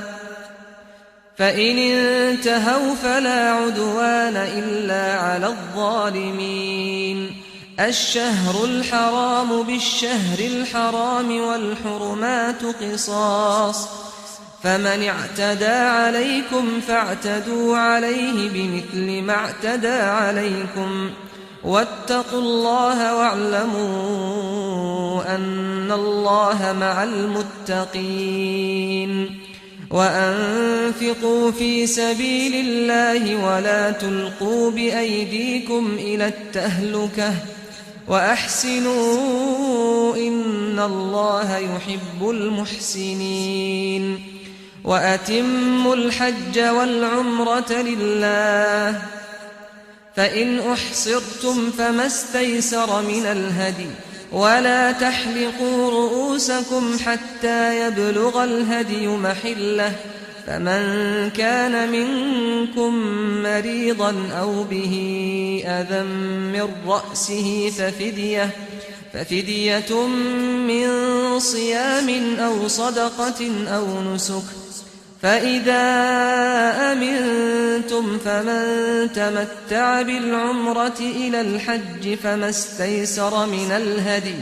فإن انتهوا فلا عدوان إلا على الظالمين الشهر الحرام بالشهر الحرام والحرمات قصاص فمن اعتدى عليكم فاعتدوا عليه بمثل ما اعتدى عليكم واتقوا الله واعلموا أن وأن الله مع المتقين وأنفقوا في سبيل الله ولا تلقوا بأيديكم إلى التهلكة وأحسنوا إن الله يحب المحسنين وأتموا الحج والعمرة لله فإن أحصرتم فما استيسر من الهدي ولا تحلقوا رؤوسكم حتى يبلغ الهدي محله فمن كان منكم مريضا أو به أذى من رأسه ففدية من صيام أو صدقة أو نسك فإذا أمنتم فمن تمتع بالعمرة إلى الحج فما استيسر من الهدي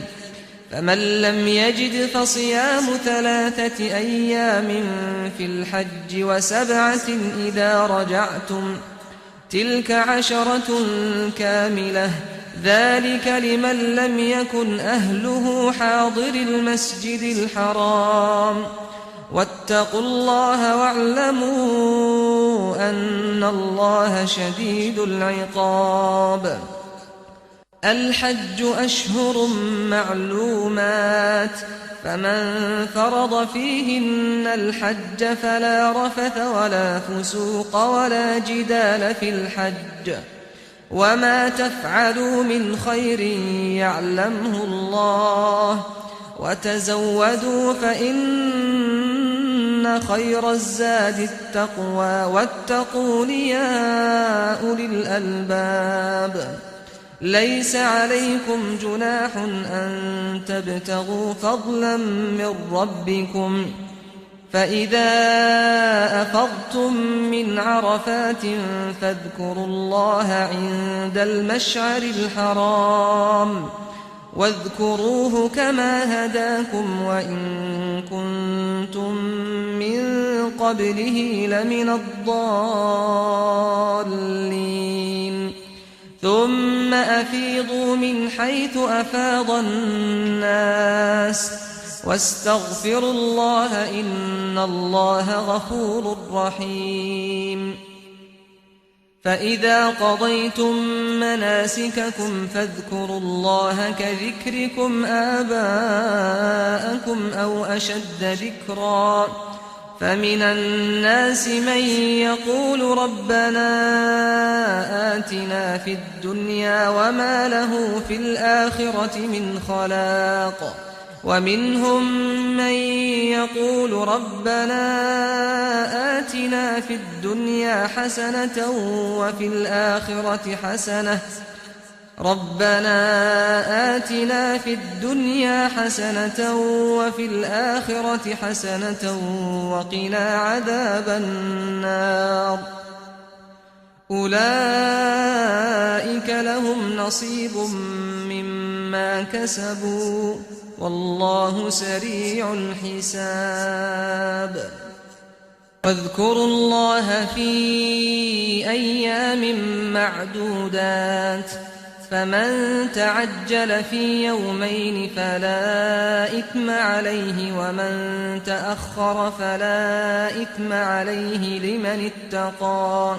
فمن لم يجد فصيام 3 أيام في الحج و7 إذا رجعتم تلك 10 كاملة ذلك لمن لم يكن أهله حاضر المسجد الحرام واتقوا الله واعلموا أن الله شديد العقاب الحج أشهر معلومات فمن فرض فيهن الحج فلا رفث ولا فسوق ولا جدال في الحج وما تفعلوا من خير يعلمه الله وتزودوا فإن خير الزاد التقوى واتقون يا أولي الألباب ليس عليكم جناح أن تبتغوا فضلا من ربكم فإذا أفضتم من عرفات فاذكروا الله عند المشعر الحرام واذكروه كما هداكم وإن كنتم من قبله لمن الضالين ثم أفيضوا من حيث أفاض الناس واستغفروا الله إن الله غفور رحيم فإذا قضيتم مناسككم فاذكروا الله كذكركم آباءكم أو أشد ذكرا فمن الناس من يقول ربنا آتنا في الدنيا وما له في الآخرة من خلاق ومنهم من يقول ربنا آتنا في الدنيا حسنة وفي الآخرة حسنة وفي الآخرة حسنة وقنا عذاب النار أولئك لهم نصيب مما كسبوا والله سريع الحساب واذكروا الله في أيام معدودات فمن تعجل في يومين فلا إثم عليه ومن تأخر فلا إثم عليه لمن اتقى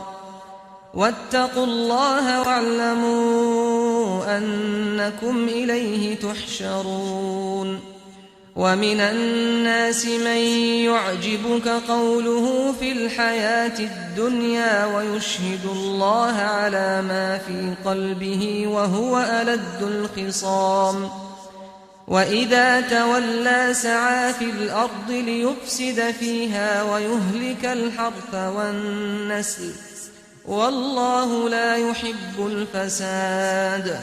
واتقوا الله واعلموا أنكم إليه تحشرون ومن الناس من يعجبك قوله في الحياة الدنيا ويشهد الله على ما في قلبه وهو ألد الخصام وإذا تولى سعى في الأرض ليفسد فيها ويهلك الحرث والنسل والله لا يحب الفساد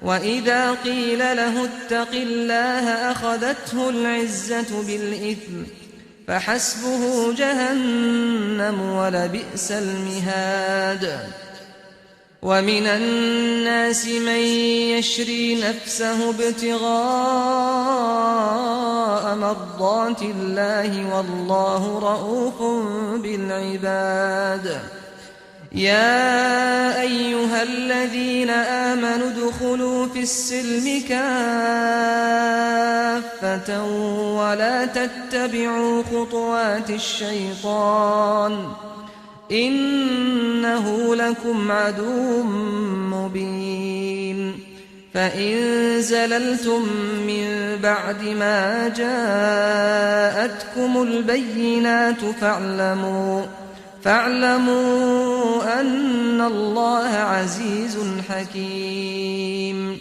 وإذا قيل له اتق الله أخذته العزة بالإثم فحسبه جهنم ولبئس المهاد ومن الناس من يشري نفسه ابتغاء مرضات الله والله رؤوف بالعباد يا أيها الذين آمنوا ادخلوا في السلم كافة كافة ولا تتبعوا خطوات الشيطان إنه لكم عدو مبين فإن زللتم من بعد ما جاءتكم البينات فاعلموا أن الله عزيز حكيم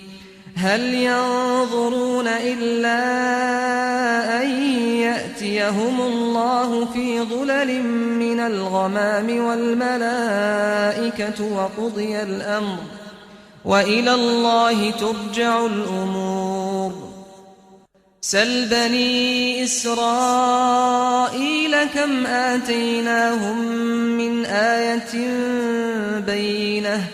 هل ينظرون إلا أن يأتيهم الله في ظلل من الغمام والملائكة وقضي الأمر وإلى الله ترجع الأمور سل بني إسرائيل كم آتيناهم من آية بينة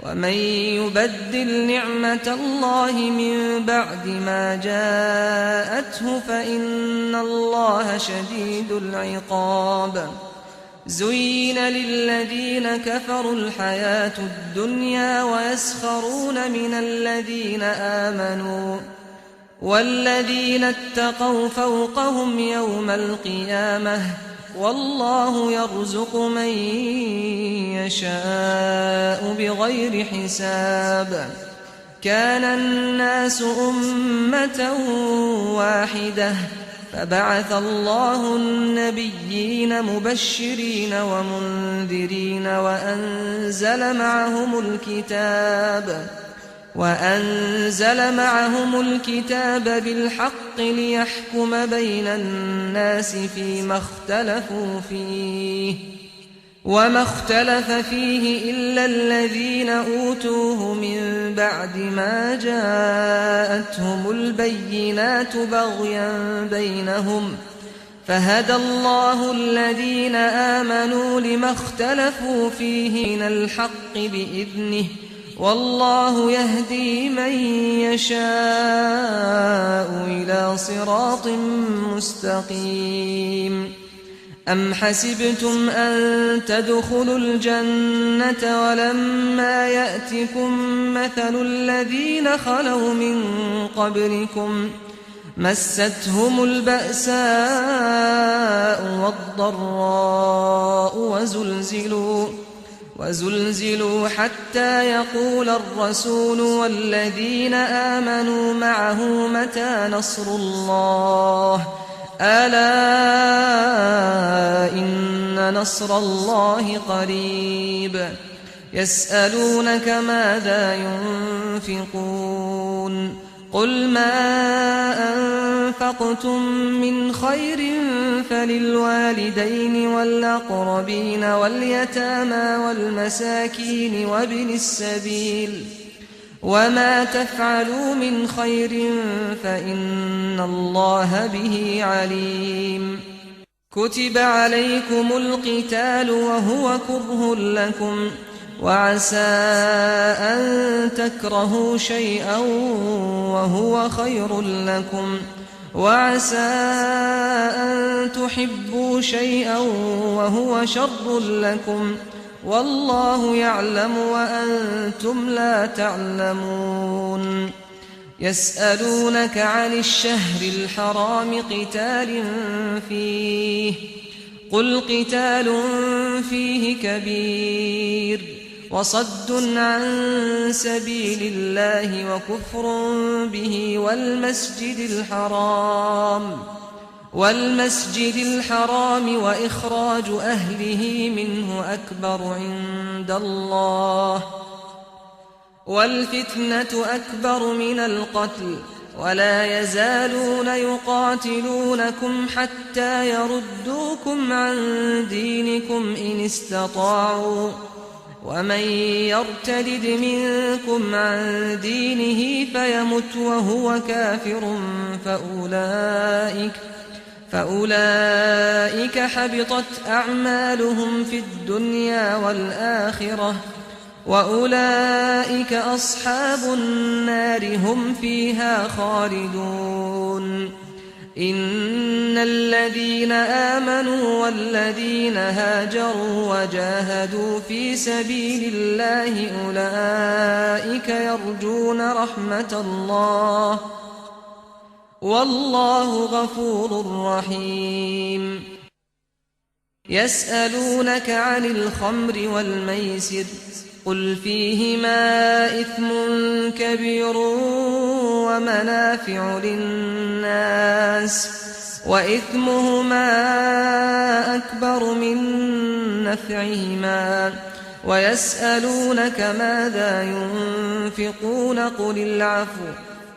ومن يبدل نعمة الله من بعد ما جاءته فإن الله شديد العقاب زين للذين كفروا الحياة الدنيا ويسخرون من الذين آمنوا والذين اتقوا فوقهم يوم القيامة والله يرزق من يشاء بغير حساب كان الناس أمة واحدة فبعث الله النبيين مبشرين ومنذرين وأنزل معهم الكتاب بالحق ليحكم بين الناس فيما اختلفوا فيه وما اختلف فيه إلا الذين أوتوه من بعد ما جاءتهم البينات بغيا بينهم فهدى الله الذين آمنوا لما اختلفوا فيه من الحق بإذنه والله يهدي من يشاء إلى صراط مستقيم أم حسبتم أن تدخلوا الجنة ولما يأتكم مثل الذين خلوا من قبلكم مستهم البأساء والضراء وزلزلوا حتى يقول الرسول والذين آمنوا معه متى نصر الله ألا إن نصر الله قريب يسألونك ماذا ينفقون قل ما أنفقتم من خير فللوالدين والأقربين واليتامى والمساكين وابن السبيل وما تفعلوا من خير فإن الله به عليم كتب عليكم القتال وهو كره لكم وعسى أن تكرهوا شيئا وهو خير لكم وعسى أن تحبوا شيئا وهو شر لكم والله يعلم وأنتم لا تعلمون يسألونك عن الشهر الحرام قتال فيه قل قتال فيه كبير وصد عن سبيل الله وكفر به والمسجد الحرام وإخراج أهله منه أكبر عند الله والفتنة أكبر من القتل ولا يزالون يقاتلونكم حتى يردوكم عن دينكم إن استطاعوا ومن يرتد منكم عن دينه فيمت وهو كافر فأولئك حبطت أعمالهم في الدنيا والآخرة وأولئك أصحاب النار هم فيها خالدون إن الذين آمنوا والذين هاجروا وجاهدوا في سبيل الله والله غفور رحيم يسألونك عن الخمر والميسر قل فيهما إثم كبير ومنافع للناس وإثمهما أكبر من نفعهما ويسألونك ماذا ينفقون قل العفو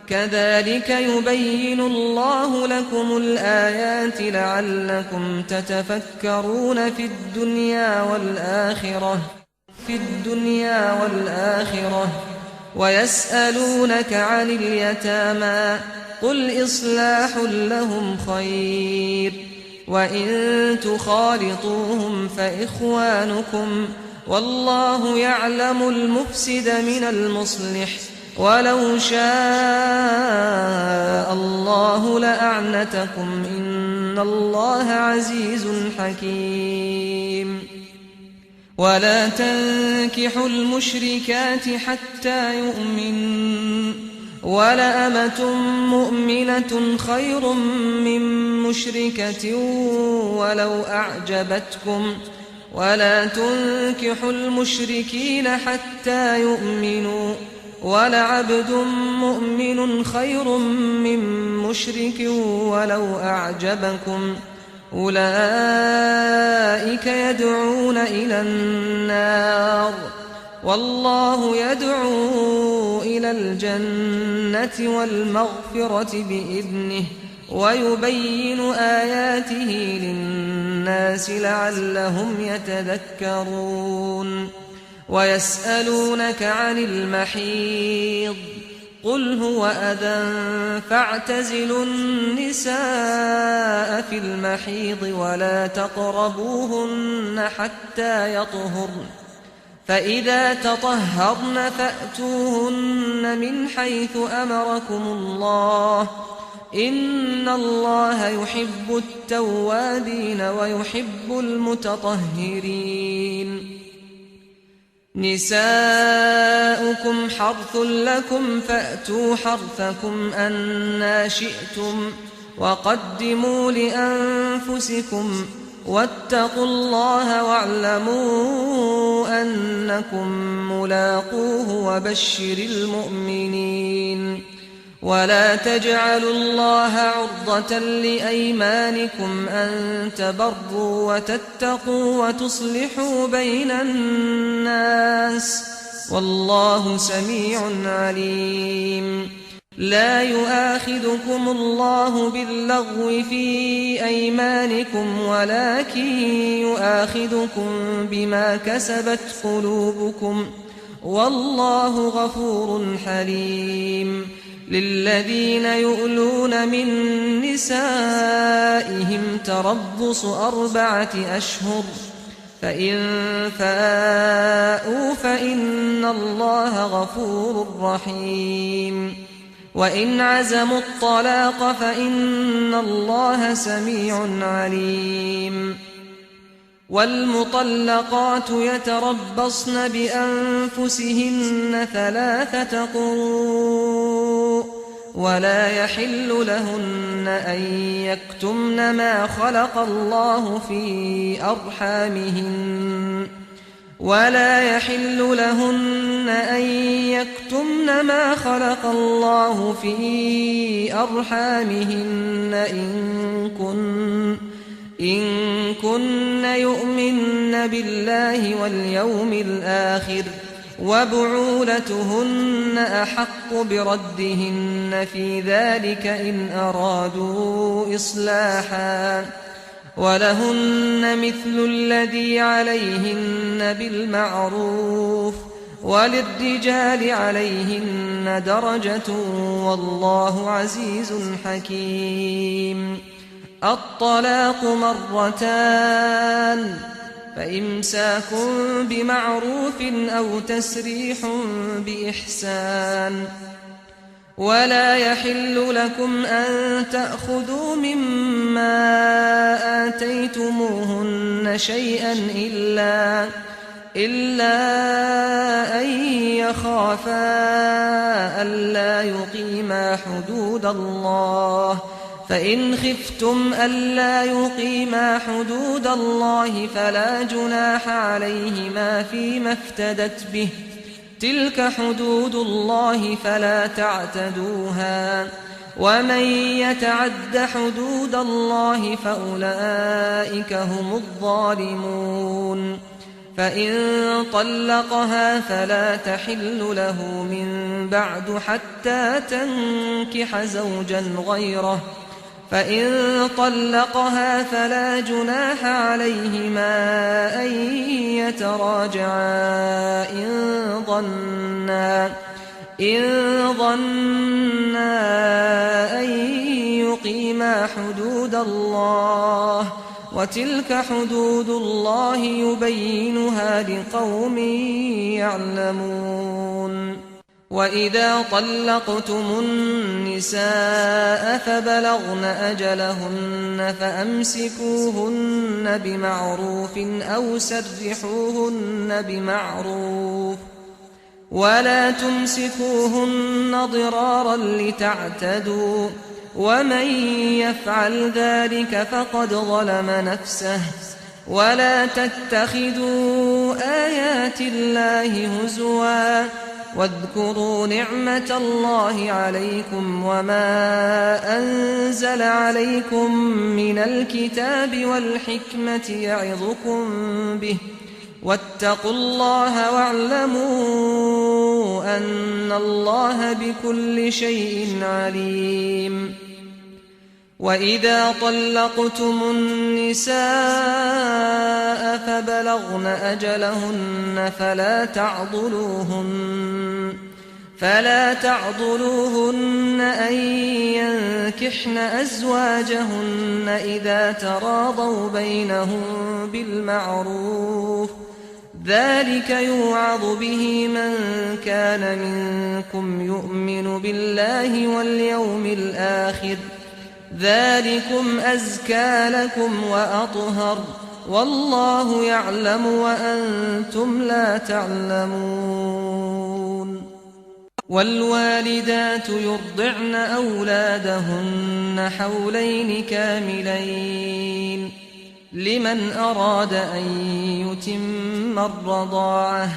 كذلك يبين الله لكم الآيات لعلكم تتفكرون في الدنيا والآخرة ويسألونك عن اليتامى قل إصلاح لهم خير وإن تخالطوهم فإخوانكم والله يعلم المفسد من المصلح ولو شاء الله لأعنتكم إن الله عزيز حكيم ولا تنكحوا المشركات حتى يؤمنوا ولأمة مؤمنة خير من مشركة ولو أعجبتكم ولا تنكحوا المشركين حتى يؤمنوا ولعبد مؤمن خير من مشرك ولو أعجبكم أولئك يدعون إلى النار والله يدعو إلى الجنة والمغفرة بإذنه ويبين آياته للناس لعلهم يتذكرون ويسألونك عن المحيض قل هو أذى فاعتزلوا النساء في المحيض ولا تقربوهن حتى يطهرن فإذا تطهرن فأتوهن من حيث أمركم الله إن الله يحب التوابين ويحب المتطهرين نساؤكم حرث لكم فأتوا حرثكم أنى شئتم وقدموا لأنفسكم واتقوا الله واعلموا أنكم ملاقوه وبشر المؤمنين ولا تجعلوا الله عرضة لأيمانكم أن تبروا وتتقوا وتصلحوا بين الناس والله سميع عليم لا يؤاخذكم الله باللغو في أيمانكم ولكن يؤاخذكم بما كسبت قلوبكم والله غفور حليم للذين يؤلون من نسائهم تربص 4 أشهر فإن فاءوا فإن الله غفور رحيم وإن عزموا الطلاق فإن الله سميع عليم والمطلقات يتربصن بأنفسهن 3 قروء ولا يحل لهن أن يكتمن ما خلق الله في أرحامهن إن كن يؤمن بالله واليوم الآخر وبعولتهن أحق بردهن في ذلك إن أرادوا إصلاحا ولهن مثل الذي عليهن بالمعروف وللرجال عليهن درجة والله عزيز حكيم الطلاق 2 فإمساك بمعروف أو تسريح بإحسان ولا يحل لكم أن تأخذوا مما آتيتموهن شيئا إلا أن يخافا ألا يقيما حدود الله فإن خفتم ألا يقيما حدود الله فلا جناح عليهما فيما افتدت به تلك حدود الله فلا تعتدوها ومن يتعد حدود الله فأولئك هم الظالمون فإن طلقها فلا تحل له من بعد حتى تنكح زوجا غيره فإن طلقها فلا جناح عليهما أن يتراجعا إن ظنا أن يقيما حدود الله وتلك حدود الله يبينها لقوم يعلمون وإذا طلقتم النساء فبلغن أجلهن فأمسكوهن بمعروف أو سرحوهن بمعروف ولا تمسكوهن ضرارا لتعتدوا ومن يفعل ذلك فقد ظلم نفسه ولا تتخذوا آيات الله هزوا واذكروا نعمة الله عليكم وما أنزل عليكم من الكتاب والحكمة يعظكم به واتقوا الله واعلموا أن الله بكل شيء عليم وإذا طلقتم النساء فبلغن أجلهن فلا تعضلوهن أن ينكحن أزواجهن إذا تراضوا بينهم بالمعروف ذلك يوعظ به من كان منكم يؤمن بالله واليوم الآخر ذلكم أزكى لكم وأطهر والله يعلم وأنتم لا تعلمون والوالدات يرضعن أولادهن حولين كاملين لمن أراد أن يتم الرضاعة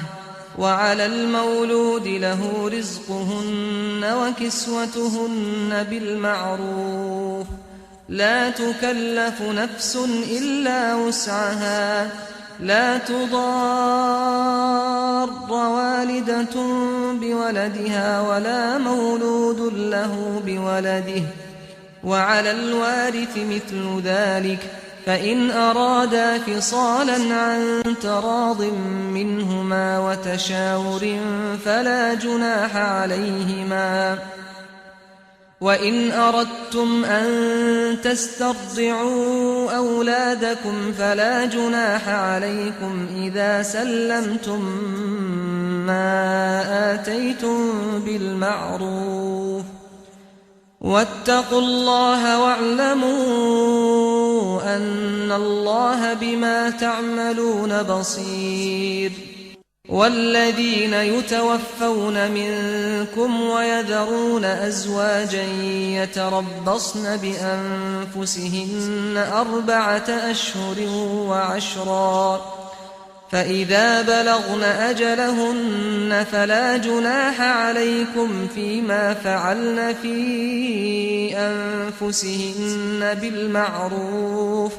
وعلى المولود له رزقهن وكسوتهن بالمعروف لا تكلف نفس إلا وسعها لا تضار والدة بولدها ولا مولود له بولده وعلى الوارث مثل ذلك فإن أرادا فصالا عن تراض منهما وتشاور فلا جناح عليهما وإن أردتم أن تسترضعوا أولادكم فلا جناح عليكم إذا سلمتم ما آتيتم بالمعروف واتقوا الله واعلموا أن الله بما تعملون بصير والذين يتوفون منكم ويذرون أزواجا يتربصن بأنفسهن 4 أشهر وعشرا فإذا بلغن أجلهن فلا جناح عليكم فيما فعلن في أنفسهن بالمعروف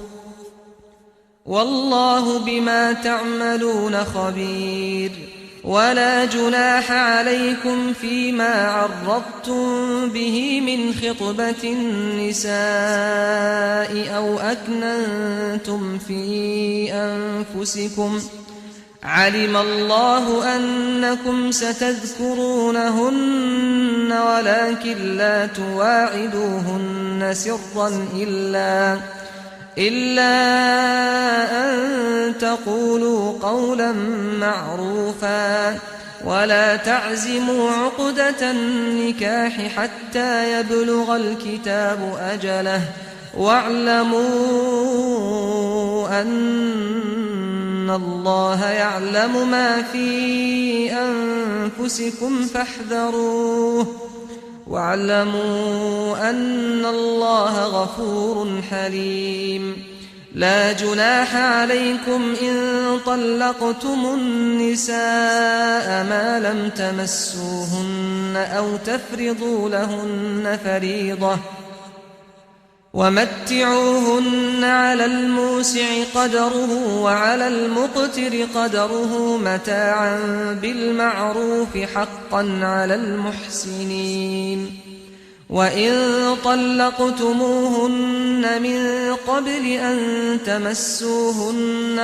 والله بما تعملون خبير ولا جناح عليكم فيما عرضتم به من خطبة النساء أو أكننتم في أنفسكم علم الله أنكم ستذكرونهن ولكن لا تواعدوهن سرا إلا أن تقولوا قولا معروفا ولا تعزموا عقدة النكاح حتى يبلغ الكتاب أجله واعلموا أن إن الله يعلم ما في أنفسكم فاحذروه واعلموا أن الله غفور حليم لا جناح عليكم إن طلقتم النساء ما لم تمسوهن أو تفرضوا لهن فريضة ومتعوهن على الموسع قدره وعلى المقتر قدره متاعا بالمعروف حقا على المحسنين وإن طلقتموهن من قبل أن تمسوهن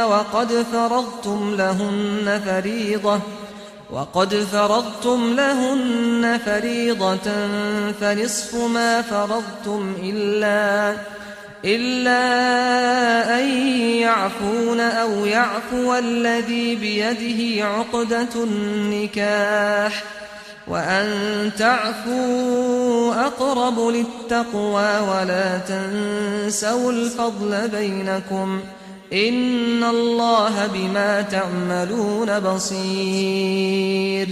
وقد فرضتم لهن فريضة فنصف ما فرضتم إلا أن يعفون أو يعفو الذي بيده عقدة النكاح وأن تعفوا أقرب للتقوى ولا تنسوا الفضل بينكم إن الله بما تعملون بصير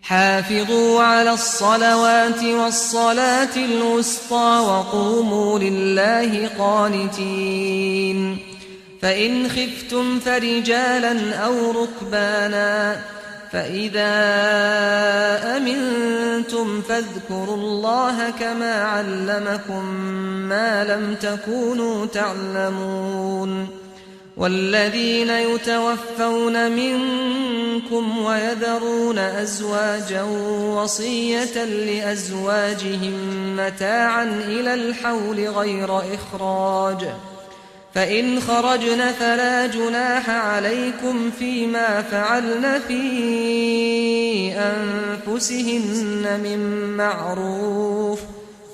حافظوا على الصلوات والصلاة الوسطى وقوموا لله قانتين فإن خفتم فرجالا أو ركبانا فإذا أمنتم فاذكروا الله كما علمكم ما لم تكونوا تعلمون والذين يتوفون منكم ويذرون أزواجا وصية لأزواجهم متاعا إلى الحول غير إخراج فإن خرجن فلا جناح عليكم فيما فعلن في أنفسهن من معروف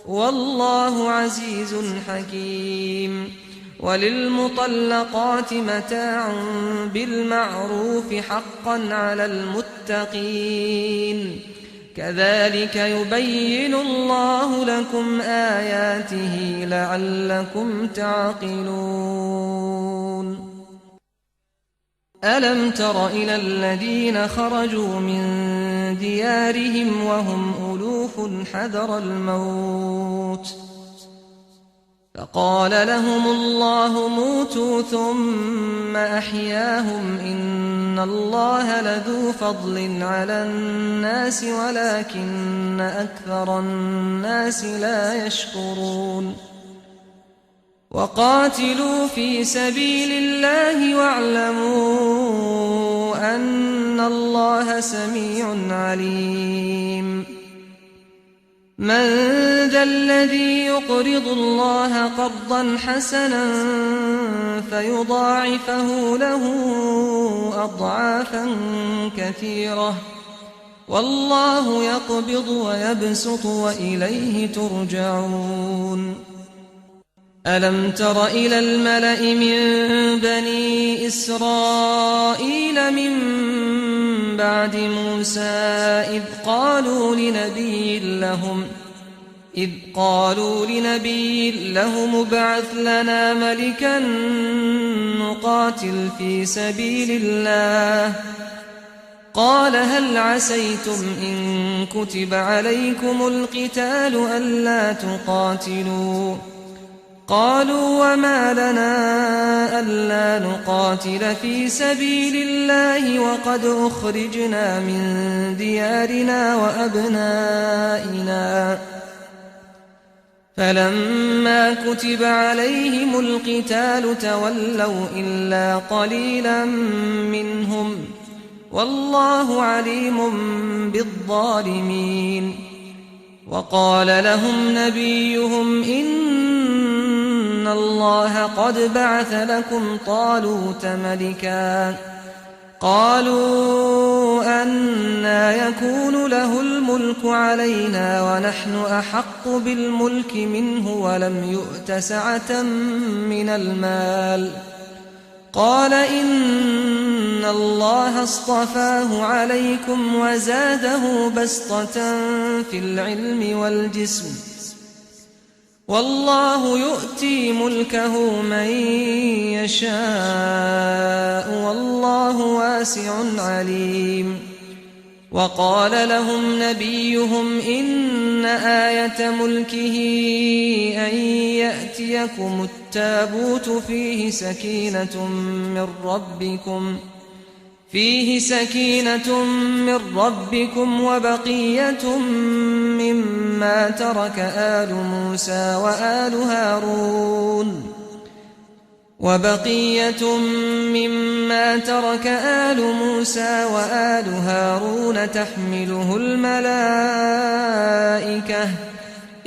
والله عزيز حكيم وللمطلقات متاع بالمعروف حقا على المتقين كذلك يبين الله لكم آياته لعلكم تعقلون ألم تر إلى الذين خرجوا من ديارهم وهم ألوف حذر الموت فقال لهم الله موتوا ثم أحياهم إن الله لذو فضل على الناس ولكن أكثر الناس لا يشكرون وقاتلوا في سبيل الله واعلموا أن الله سميع عليم من ذا الذي يقرض الله قرضا حسنا فيضاعفه له أضعافا كثيرة والله يقبض ويبسط وإليه ترجعون ألم تر إلى الملأ من بني إسرائيل من بعد موسى إذ قالوا لنبي لهم ابعث لنا ملكا نقاتل في سبيل الله قال هل عسيتم إن كتب عليكم القتال ألا تقاتلوا قالوا وما لنا ألا نقاتل في سبيل الله وقد أخرجنا من ديارنا وأبنائنا فلما كتب عليهم القتال تولوا إلا قليلا منهم والله عليم بالظالمين وقال لهم نبيهم إن الله قد بعث لكم طالوت ملكا قالوا أنى يكون له الملك علينا ونحن أحق بالملك منه ولم يؤت سعة من المال قال إن الله اصطفاه عليكم وزاده بسطة في العلم والجسم والله يؤتي ملكه من يشاء والله واسع عليم وقال لهم نبيهم إن آية ملكه أن يأتيكم التابوت فيه سكينة من ربكم وبقية مما ترك آل موسى وآل هارون تحمله الملائكة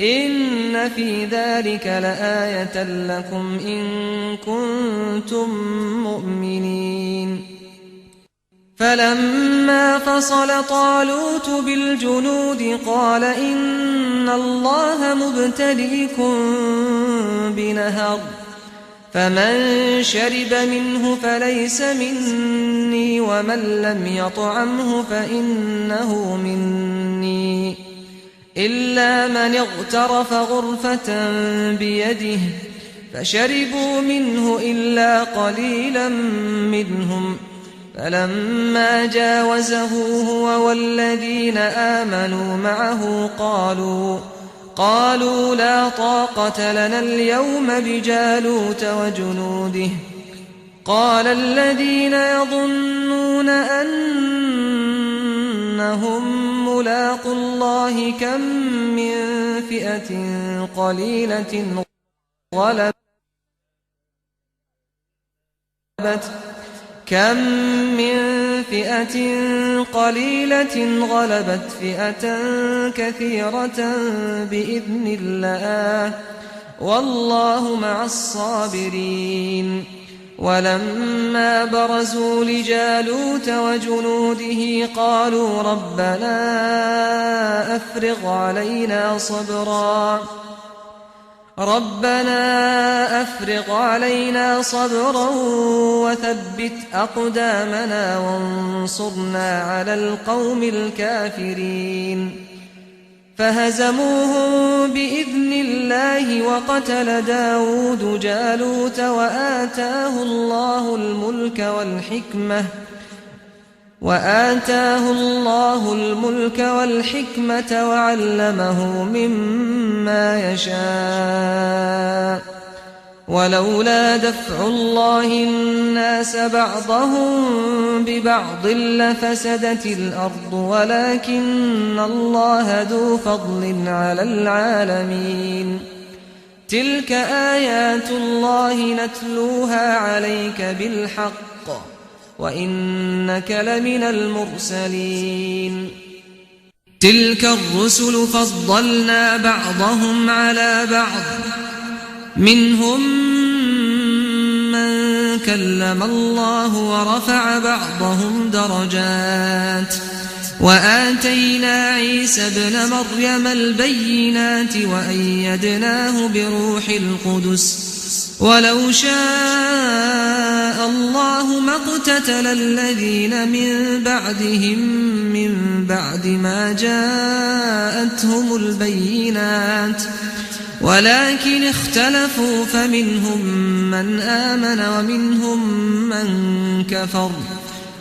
إن في ذلك لآية لكم إن كنتم مؤمنين فلما فصل طالوت بالجنود قال إن الله مبتليكم بنهر فمن شرب منه فليس مني ومن لم يطعمه فإنه مني إلا من اغترف غرفة بيده فشربوا منه إلا قليلا منهم فلما جاوزه هو والذين آمنوا معه قالوا لا طاقة لنا اليوم بجالوت وجنوده قال الذين يظنون أنهم ملاقو الله كم من فئة قليلة غلبت فئة كثيرة بإذن الله والله مع الصابرين ولما برزوا لجالوت وجنوده قالوا ربنا أفرغ علينا صبرا وثبت أقدامنا وانصرنا على القوم الكافرين فهزموهم بإذن الله وقتل داود جالوت وآتاه الله الملك والحكمة وعلمه مما يشاء ولولا دفع الله الناس بعضهم ببعض لفسدت الأرض ولكن الله ذو فضل على العالمين تلك آيات الله نتلوها عليك بالحق وإنك لمن المرسلين تلك الرسل فضلنا بعضهم على بعض منهم من كلم الله ورفع بعضهم درجات وآتينا عيسى ابن مريم البينات وأيدناه بروح القدس ولو شاء الله ما اقتتل الذين من بعدهم من بعد ما جاءتهم البينات ولكن اختلفوا فمنهم من آمن ومنهم من كفر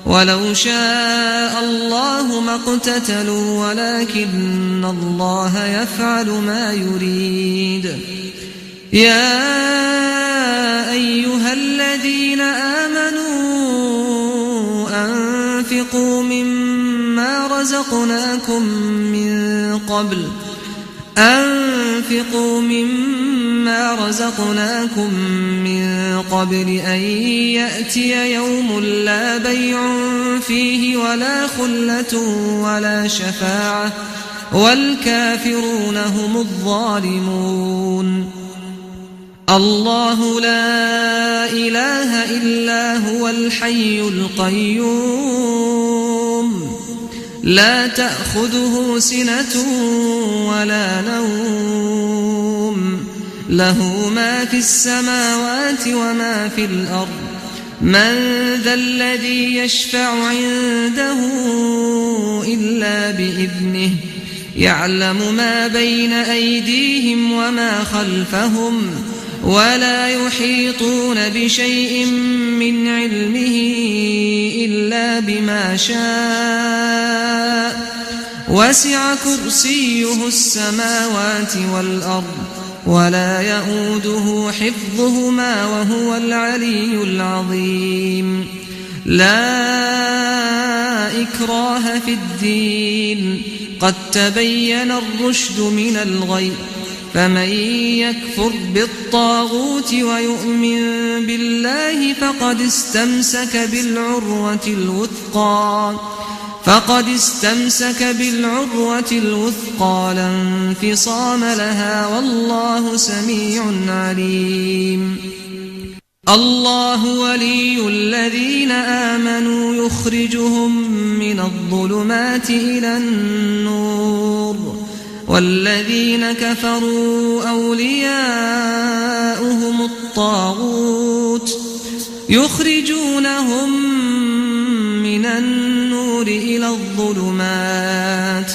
ولو شاء الله ما اقتتلوا ولكن الله يفعل ما يريد يا أيها الذين آمنوا أنفقوا مما رزقناكم من قبل أن يأتي يوم لا بيع فيه ولا خلة ولا شفاعة والكافرون هم الظالمون الله لا إله إلا هو الحي القيوم لا تأخذه سنة ولا نوم له ما في السماوات وما في الأرض من ذا الذي يشفع عنده إلا بإذنه يعلم ما بين أيديهم وما خلفهم ولا يحيطون بشيء من علمه إلا بما شاء وسع كرسيه السماوات والأرض ولا يئوده حفظهما وهو العلي العظيم لا إكراه في الدين قد تبين الرشد من الغي فمن يكفر بالطاغوت ويؤمن بالله فقد استمسك بالعروة الوثقى لا انفصام لها والله سميع عليم الله ولي الذين آمنوا يخرجهم من الظلمات إلى النور والذين كفروا أولياؤهم الطاغوت يخرجونهم من النور إلى الظلمات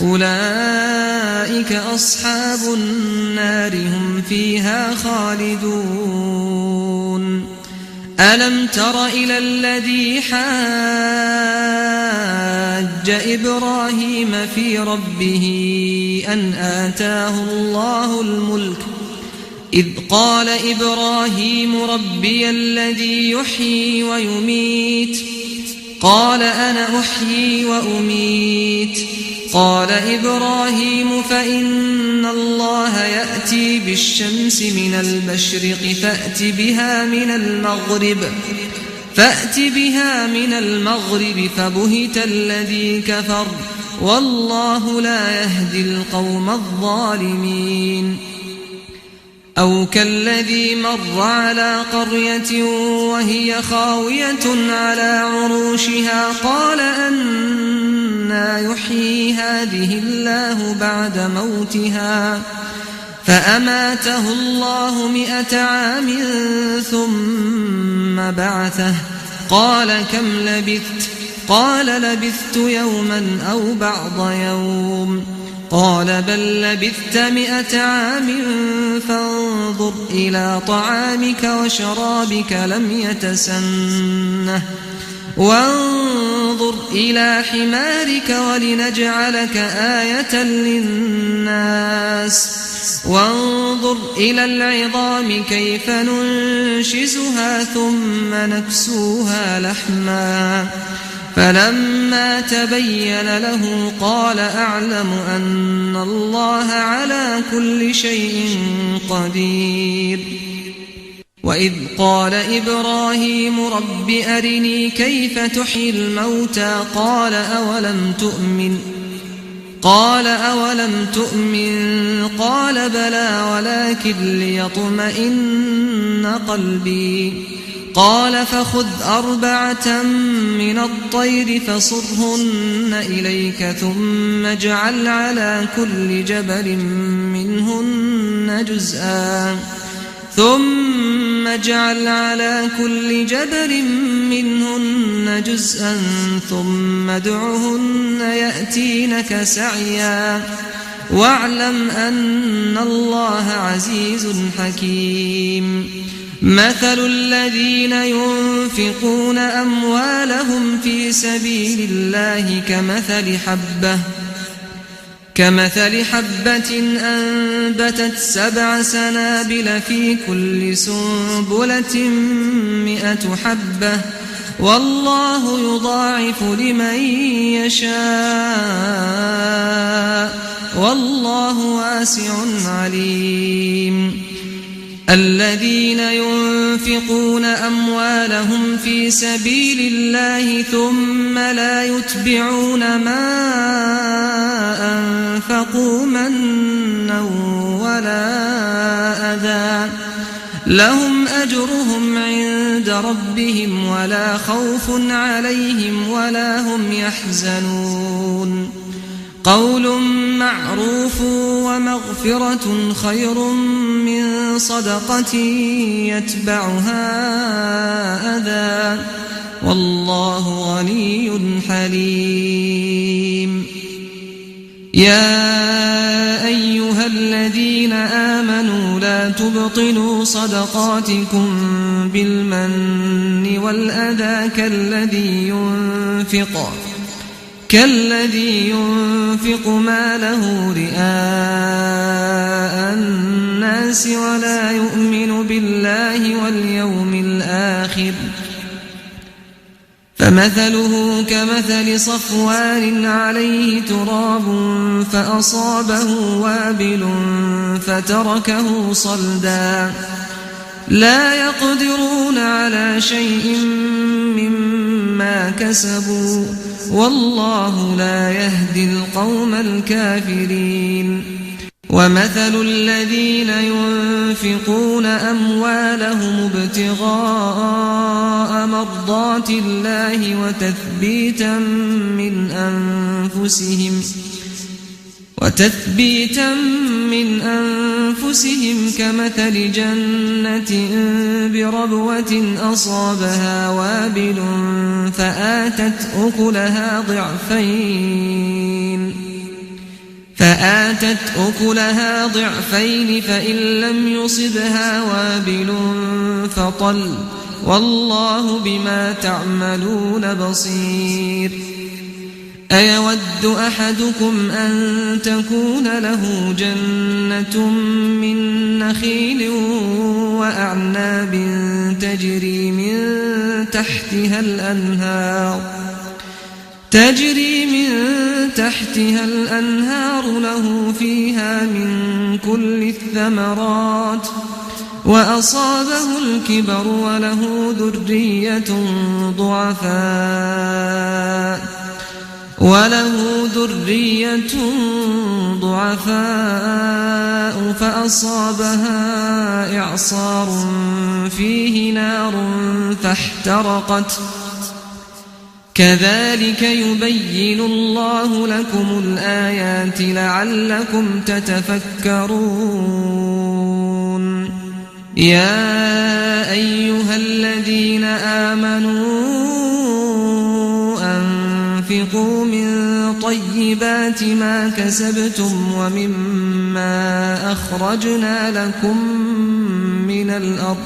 أولئك أصحاب النار هم فيها خالدون ألم تر إلى الذي حاج إبراهيم في ربه أن آتاه الله الملك إذ قال إبراهيم ربي الذي يحيي ويميت قال أنا أحيي وأميت قال إبراهيم فإن الله يأتي بالشمس من المشرق فأت بها من المغرب فبهت الذي كفر والله لا يهدي القوم الظالمين أو كالذي مر على قرية وهي خاوية على عروشها قال أنى يحيي هذه الله بعد موتها فأماته الله 100 عام ثم بعثه قال كم لبثت قال لبثت يوما أو بعض يوم قال بل لبثت 100 عام فانظر إلى طعامك وشرابك لم يتسنه وانظر إلى حمارك ولنجعلك آية للناس وانظر إلى العظام كيف ننشزها ثم نكسوها لحما فلما تبين له قال أعلم أن الله على كل شيء قدير وإذ قال إبراهيم رب أرني كيف تحيي الموتى قال أولم تؤمن قال بلى ولكن ليطمئن قلبي قال فخذ 4 من الطير فصرهن إليك ثم اجعل على كل جبل منهن جزءا ثم ادعهن يأتينك سعيا واعلم أن الله عزيز حكيم مثل الذين ينفقون أموالهم في سبيل الله كمثل حبة أنبتت 7 سنابل في كل سنبلة 100 حبة والله يضاعف لمن يشاء والله واسع عليم الذين ينفقون أموالهم في سبيل الله ثم لا يتبعون ما أنفقوا منا ولا أذى لهم أجرهم عند ربهم ولا خوف عليهم ولا هم يحزنون قول معروف ومغفرة خير من صدقة يتبعها أذى والله غني حليم يا أيها الذين آمنوا لا تبطلوا صدقاتكم بالمن والأذى كالذي ينفق ماله رئاء الناس ولا يؤمن بالله واليوم الآخر فمثله كمثل صفوان عليه تراب فأصابه وابل فتركه صلدا لا يقدرون على شيء مما كسبوا والله لا يهدي القوم الكافرين ومثل الذين ينفقون أموالهم ابتغاء مرضات الله وتثبيتا من أنفسهم كمثل جنة بربوة أصابها وابل فآتت أكلها ضعفين فإن لم يصبها وابل فطل والله بما تعملون بصير أيود أحدكم أن تكون له جنة من نخيل وأعناب تجري من تحتها الأنهار له فيها من كل الثمرات وأصابه الكبر وله ذرية ضعفاء فأصابها إعصار فيه نار فاحترقت كذلك يبين الله لكم الآيات لعلكم تتفكرون يا أيها الذين آمنوا أنفقوا من طيبات ما كسبتم ومما أخرجنا لكم من الأرض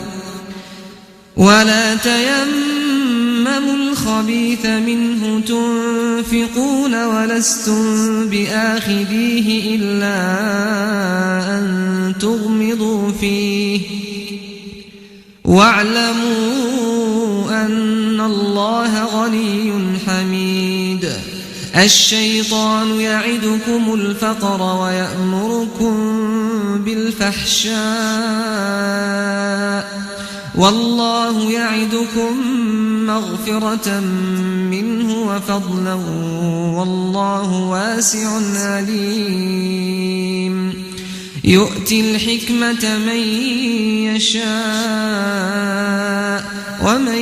ولا تيمموا الخبيث منه تنفقون ولستم بآخذيه إلا أن تغمضوا فيه واعلموا أن الله غني حميد الشيطان يعدكم الفقر ويأمركم بالفحشاء والله يعدكم مغفرة منه وفضلا والله واسع عليم يؤتي الحكمة من يشاء ومن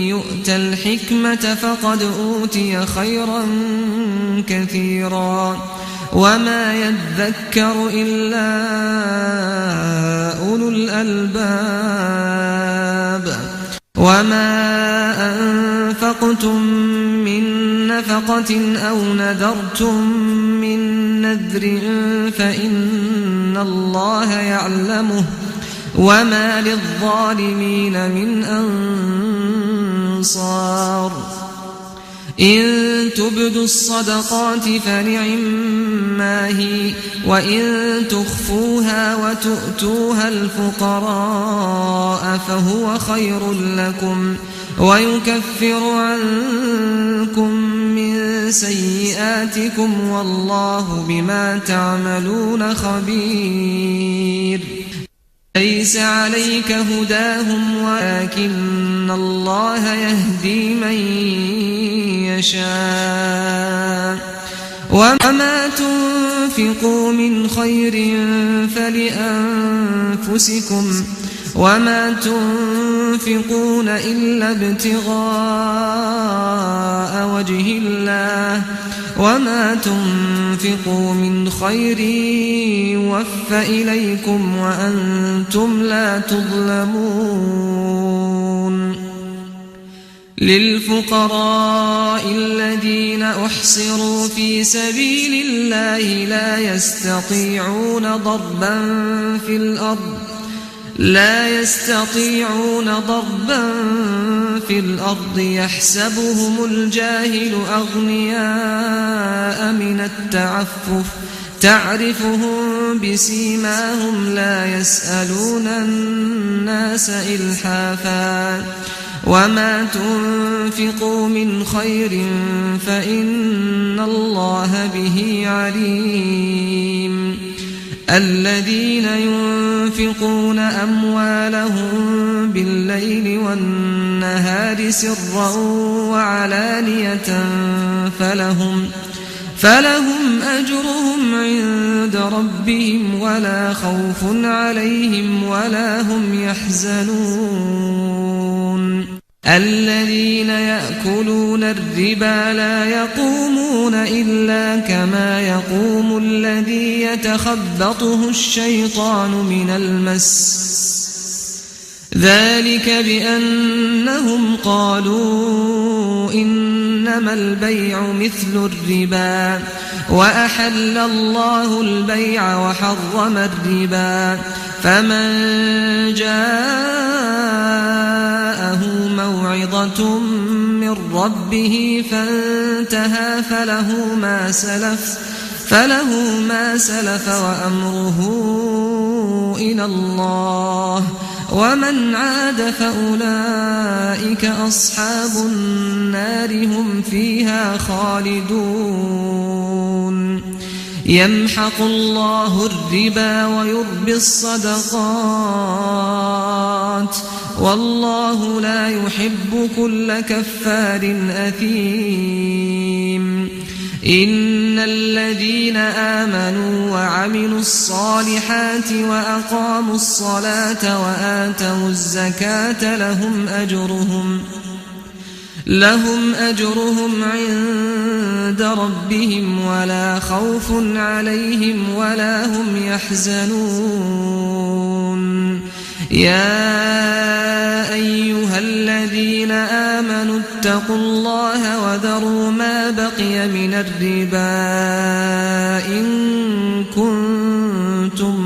يؤت الحكمة فقد أوتي خيرا كثيرا وما يذكر إلا أولو الألباب وما أنفقتم من نفقة أو نذرتم من نذر فإن الله يعلمه وما للظالمين من أنصار إن تبدوا الصدقات فنعما هي وإن تخفوها وتؤتوها الفقراء فهو خير لكم ويكفر عنكم من سيئاتكم والله بما تعملون خبير ليس عليك هداهم ولكن الله يهدي من يشاء وما تنفقوا من خير فلأنفسكم وما تنفقون إلا ابتغاء وجه الله وما تنفقوا من خير يوفى إليكم وأنتم لا تظلمون للفقراء الذين أحصروا في سبيل الله لا يستطيعون ضربا في الأرض يحسبهم الجاهل أغنياء من التعفف تعرفهم بسيماهم لا يسألون الناس إلحافا وما تنفقوا من خير فإن الله به عليم الذين ينفقون أموالهم بالليل والنهار سرا وعلانية فلهم أجرهم عند ربهم ولا خوف عليهم ولا هم يحزنون الذين يأكلون الربا لا يقومون إلا كما يقوم الذي يتخبطه الشيطان من المس ذلك بأنهم قالوا إنما البيع مثل الربا وأحل الله البيع وحرم الربا فمن جاءه موعظة من ربه فانتهى فله ما سلف وأمره إلى الله ومن عاد فأولئك أصحاب النار هم فيها خالدون يمحق الله الربا ويربي الصدقات والله لا يحب كل كفار أثيم إن الذين آمنوا وعملوا الصالحات وأقاموا الصلاة وآتوا الزكاة لهم أجرهم عند ربهم ولا خوف عليهم ولا هم يحزنون يا أيها الذين آمنوا اتقوا الله وذروا ما بقي من الربا إن كنتم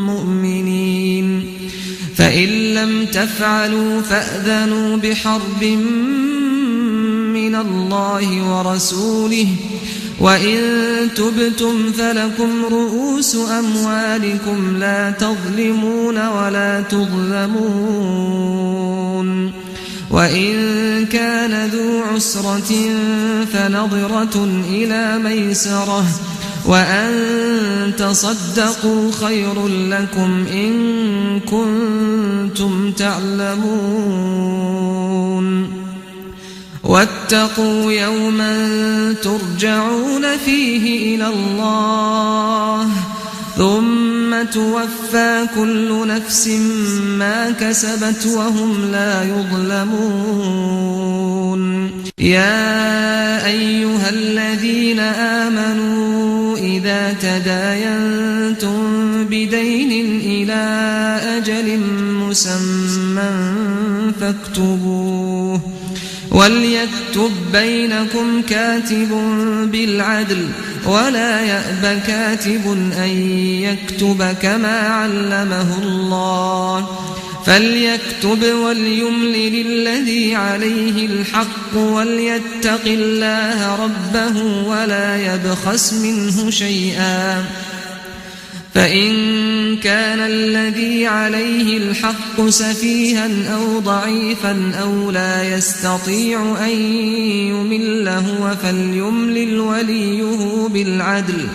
مؤمنين فإن لم تفعلوا فأذنوا بحرب من الله ورسوله وإن تبتم فلكم رؤوس أموالكم لا تظلمون ولا تظلمون وإن كان ذو عسرة فنظرة إلى ميسرة وأن تصدقوا خير لكم إن كنتم تعلمون واتقوا يوما ترجعون فيه إلى الله ثم توفى كل نفس ما كسبت وهم لا يظلمون يا أيها الذين آمنوا إذا تداينتم بدين إلى أجل مسمى فاكتبوه وليكتب بينكم كاتب بالعدل ولا يأب كاتب أن يكتب كما علمه الله فليكتب وليملل الذي عليه الحق وليتق الله ربه ولا يبخس منه شيئا فإن كان الذي عليه الحق سفيها أو ضعيفا أو لا يستطيع أن يمل هو فليملل وليه بالعدل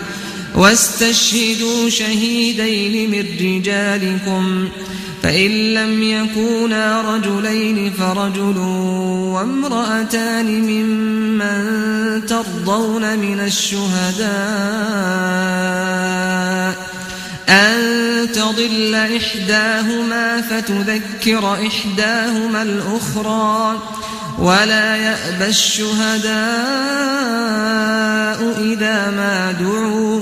واستشهدوا شهيدين من رجالكم فإن لم يكونا رجلين فرجل وامرأتان ممن ترضون من الشهداء أن تضل إحداهما فتذكر إحداهما الأخرى ولا يأبى الشهداء إذا ما دعوا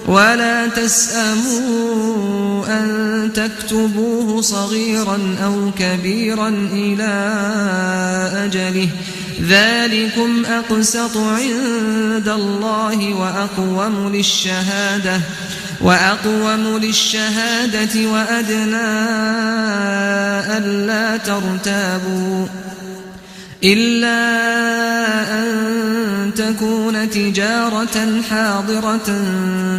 ولا تسأموا أن تكتبوه صغيرا أو كبيرا إلى أجله ذلكم أقسط عند الله وأقوم للشهادة وأدنى ألا ترتابوا إلا أن تكون تجارة حاضرة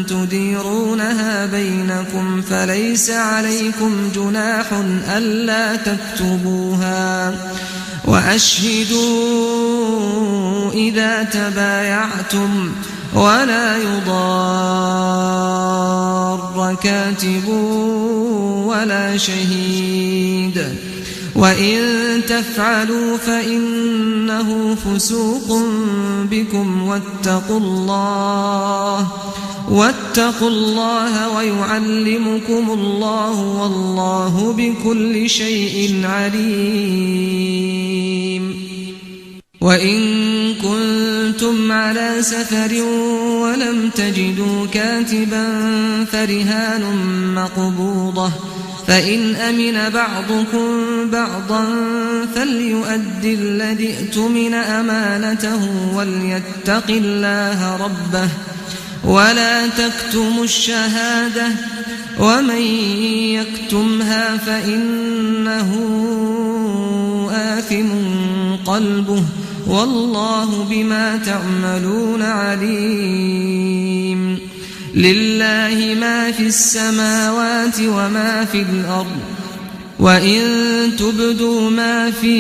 تديرونها بينكم فليس عليكم جناح ألا تكتبوها وأشهدوا إذا تبايعتم ولا يضار كاتب ولا شهيد وإن تفعلوا فإنه فسوق بكم واتقوا الله ويعلمكم الله والله بكل شيء عليم وإن كنتم على سفر ولم تجدوا كاتبا فرهان مقبوضة فإن أمن بعضكم بعضا فليؤدي الذي اؤتمن أمانته وليتق الله ربه ولا تكتموا الشهادة ومن يكتمها فإنه آثم قلبه والله بما تعملون عليم لله ما في السماوات وما في الأرض وإن تبدوا ما في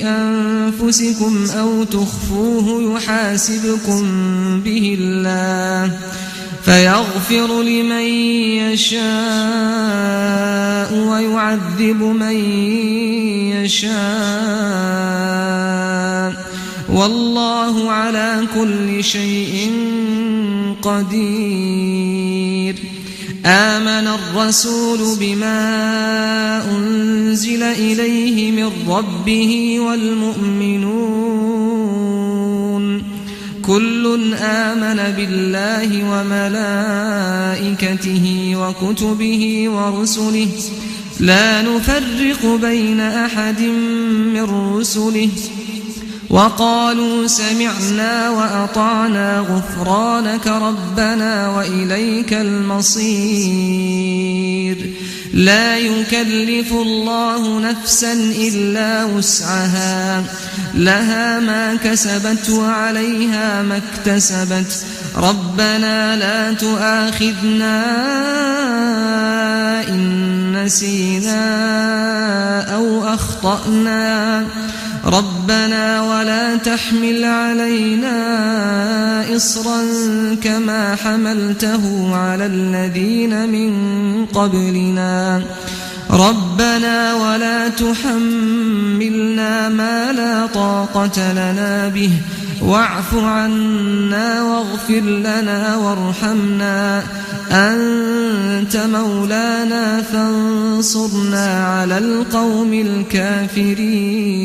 أنفسكم أو تخفوه يحاسبكم به الله فيغفر لمن يشاء ويعذب من يشاء والله على كل شيء قدير آمن الرسول بما أنزل إليه من ربه والمؤمنون كل آمن بالله وملائكته وكتبه ورسله لا نفرق بين أحد من رسله وقالوا سمعنا وأطعنا غفرانك ربنا وإليك المصير لا يكلف الله نفسا إلا وسعها لها ما كسبت وعليها ما اكتسبت ربنا لا تؤاخذنا إن نسينا أو أخطأنا ربنا ولا تحمل علينا إصرا كما حملته على الذين من قبلنا ربنا ولا تحملنا ما لا طاقة لنا به واعف عنا واغفر لنا وارحمنا أنت مولانا فانصرنا على القوم الكافرين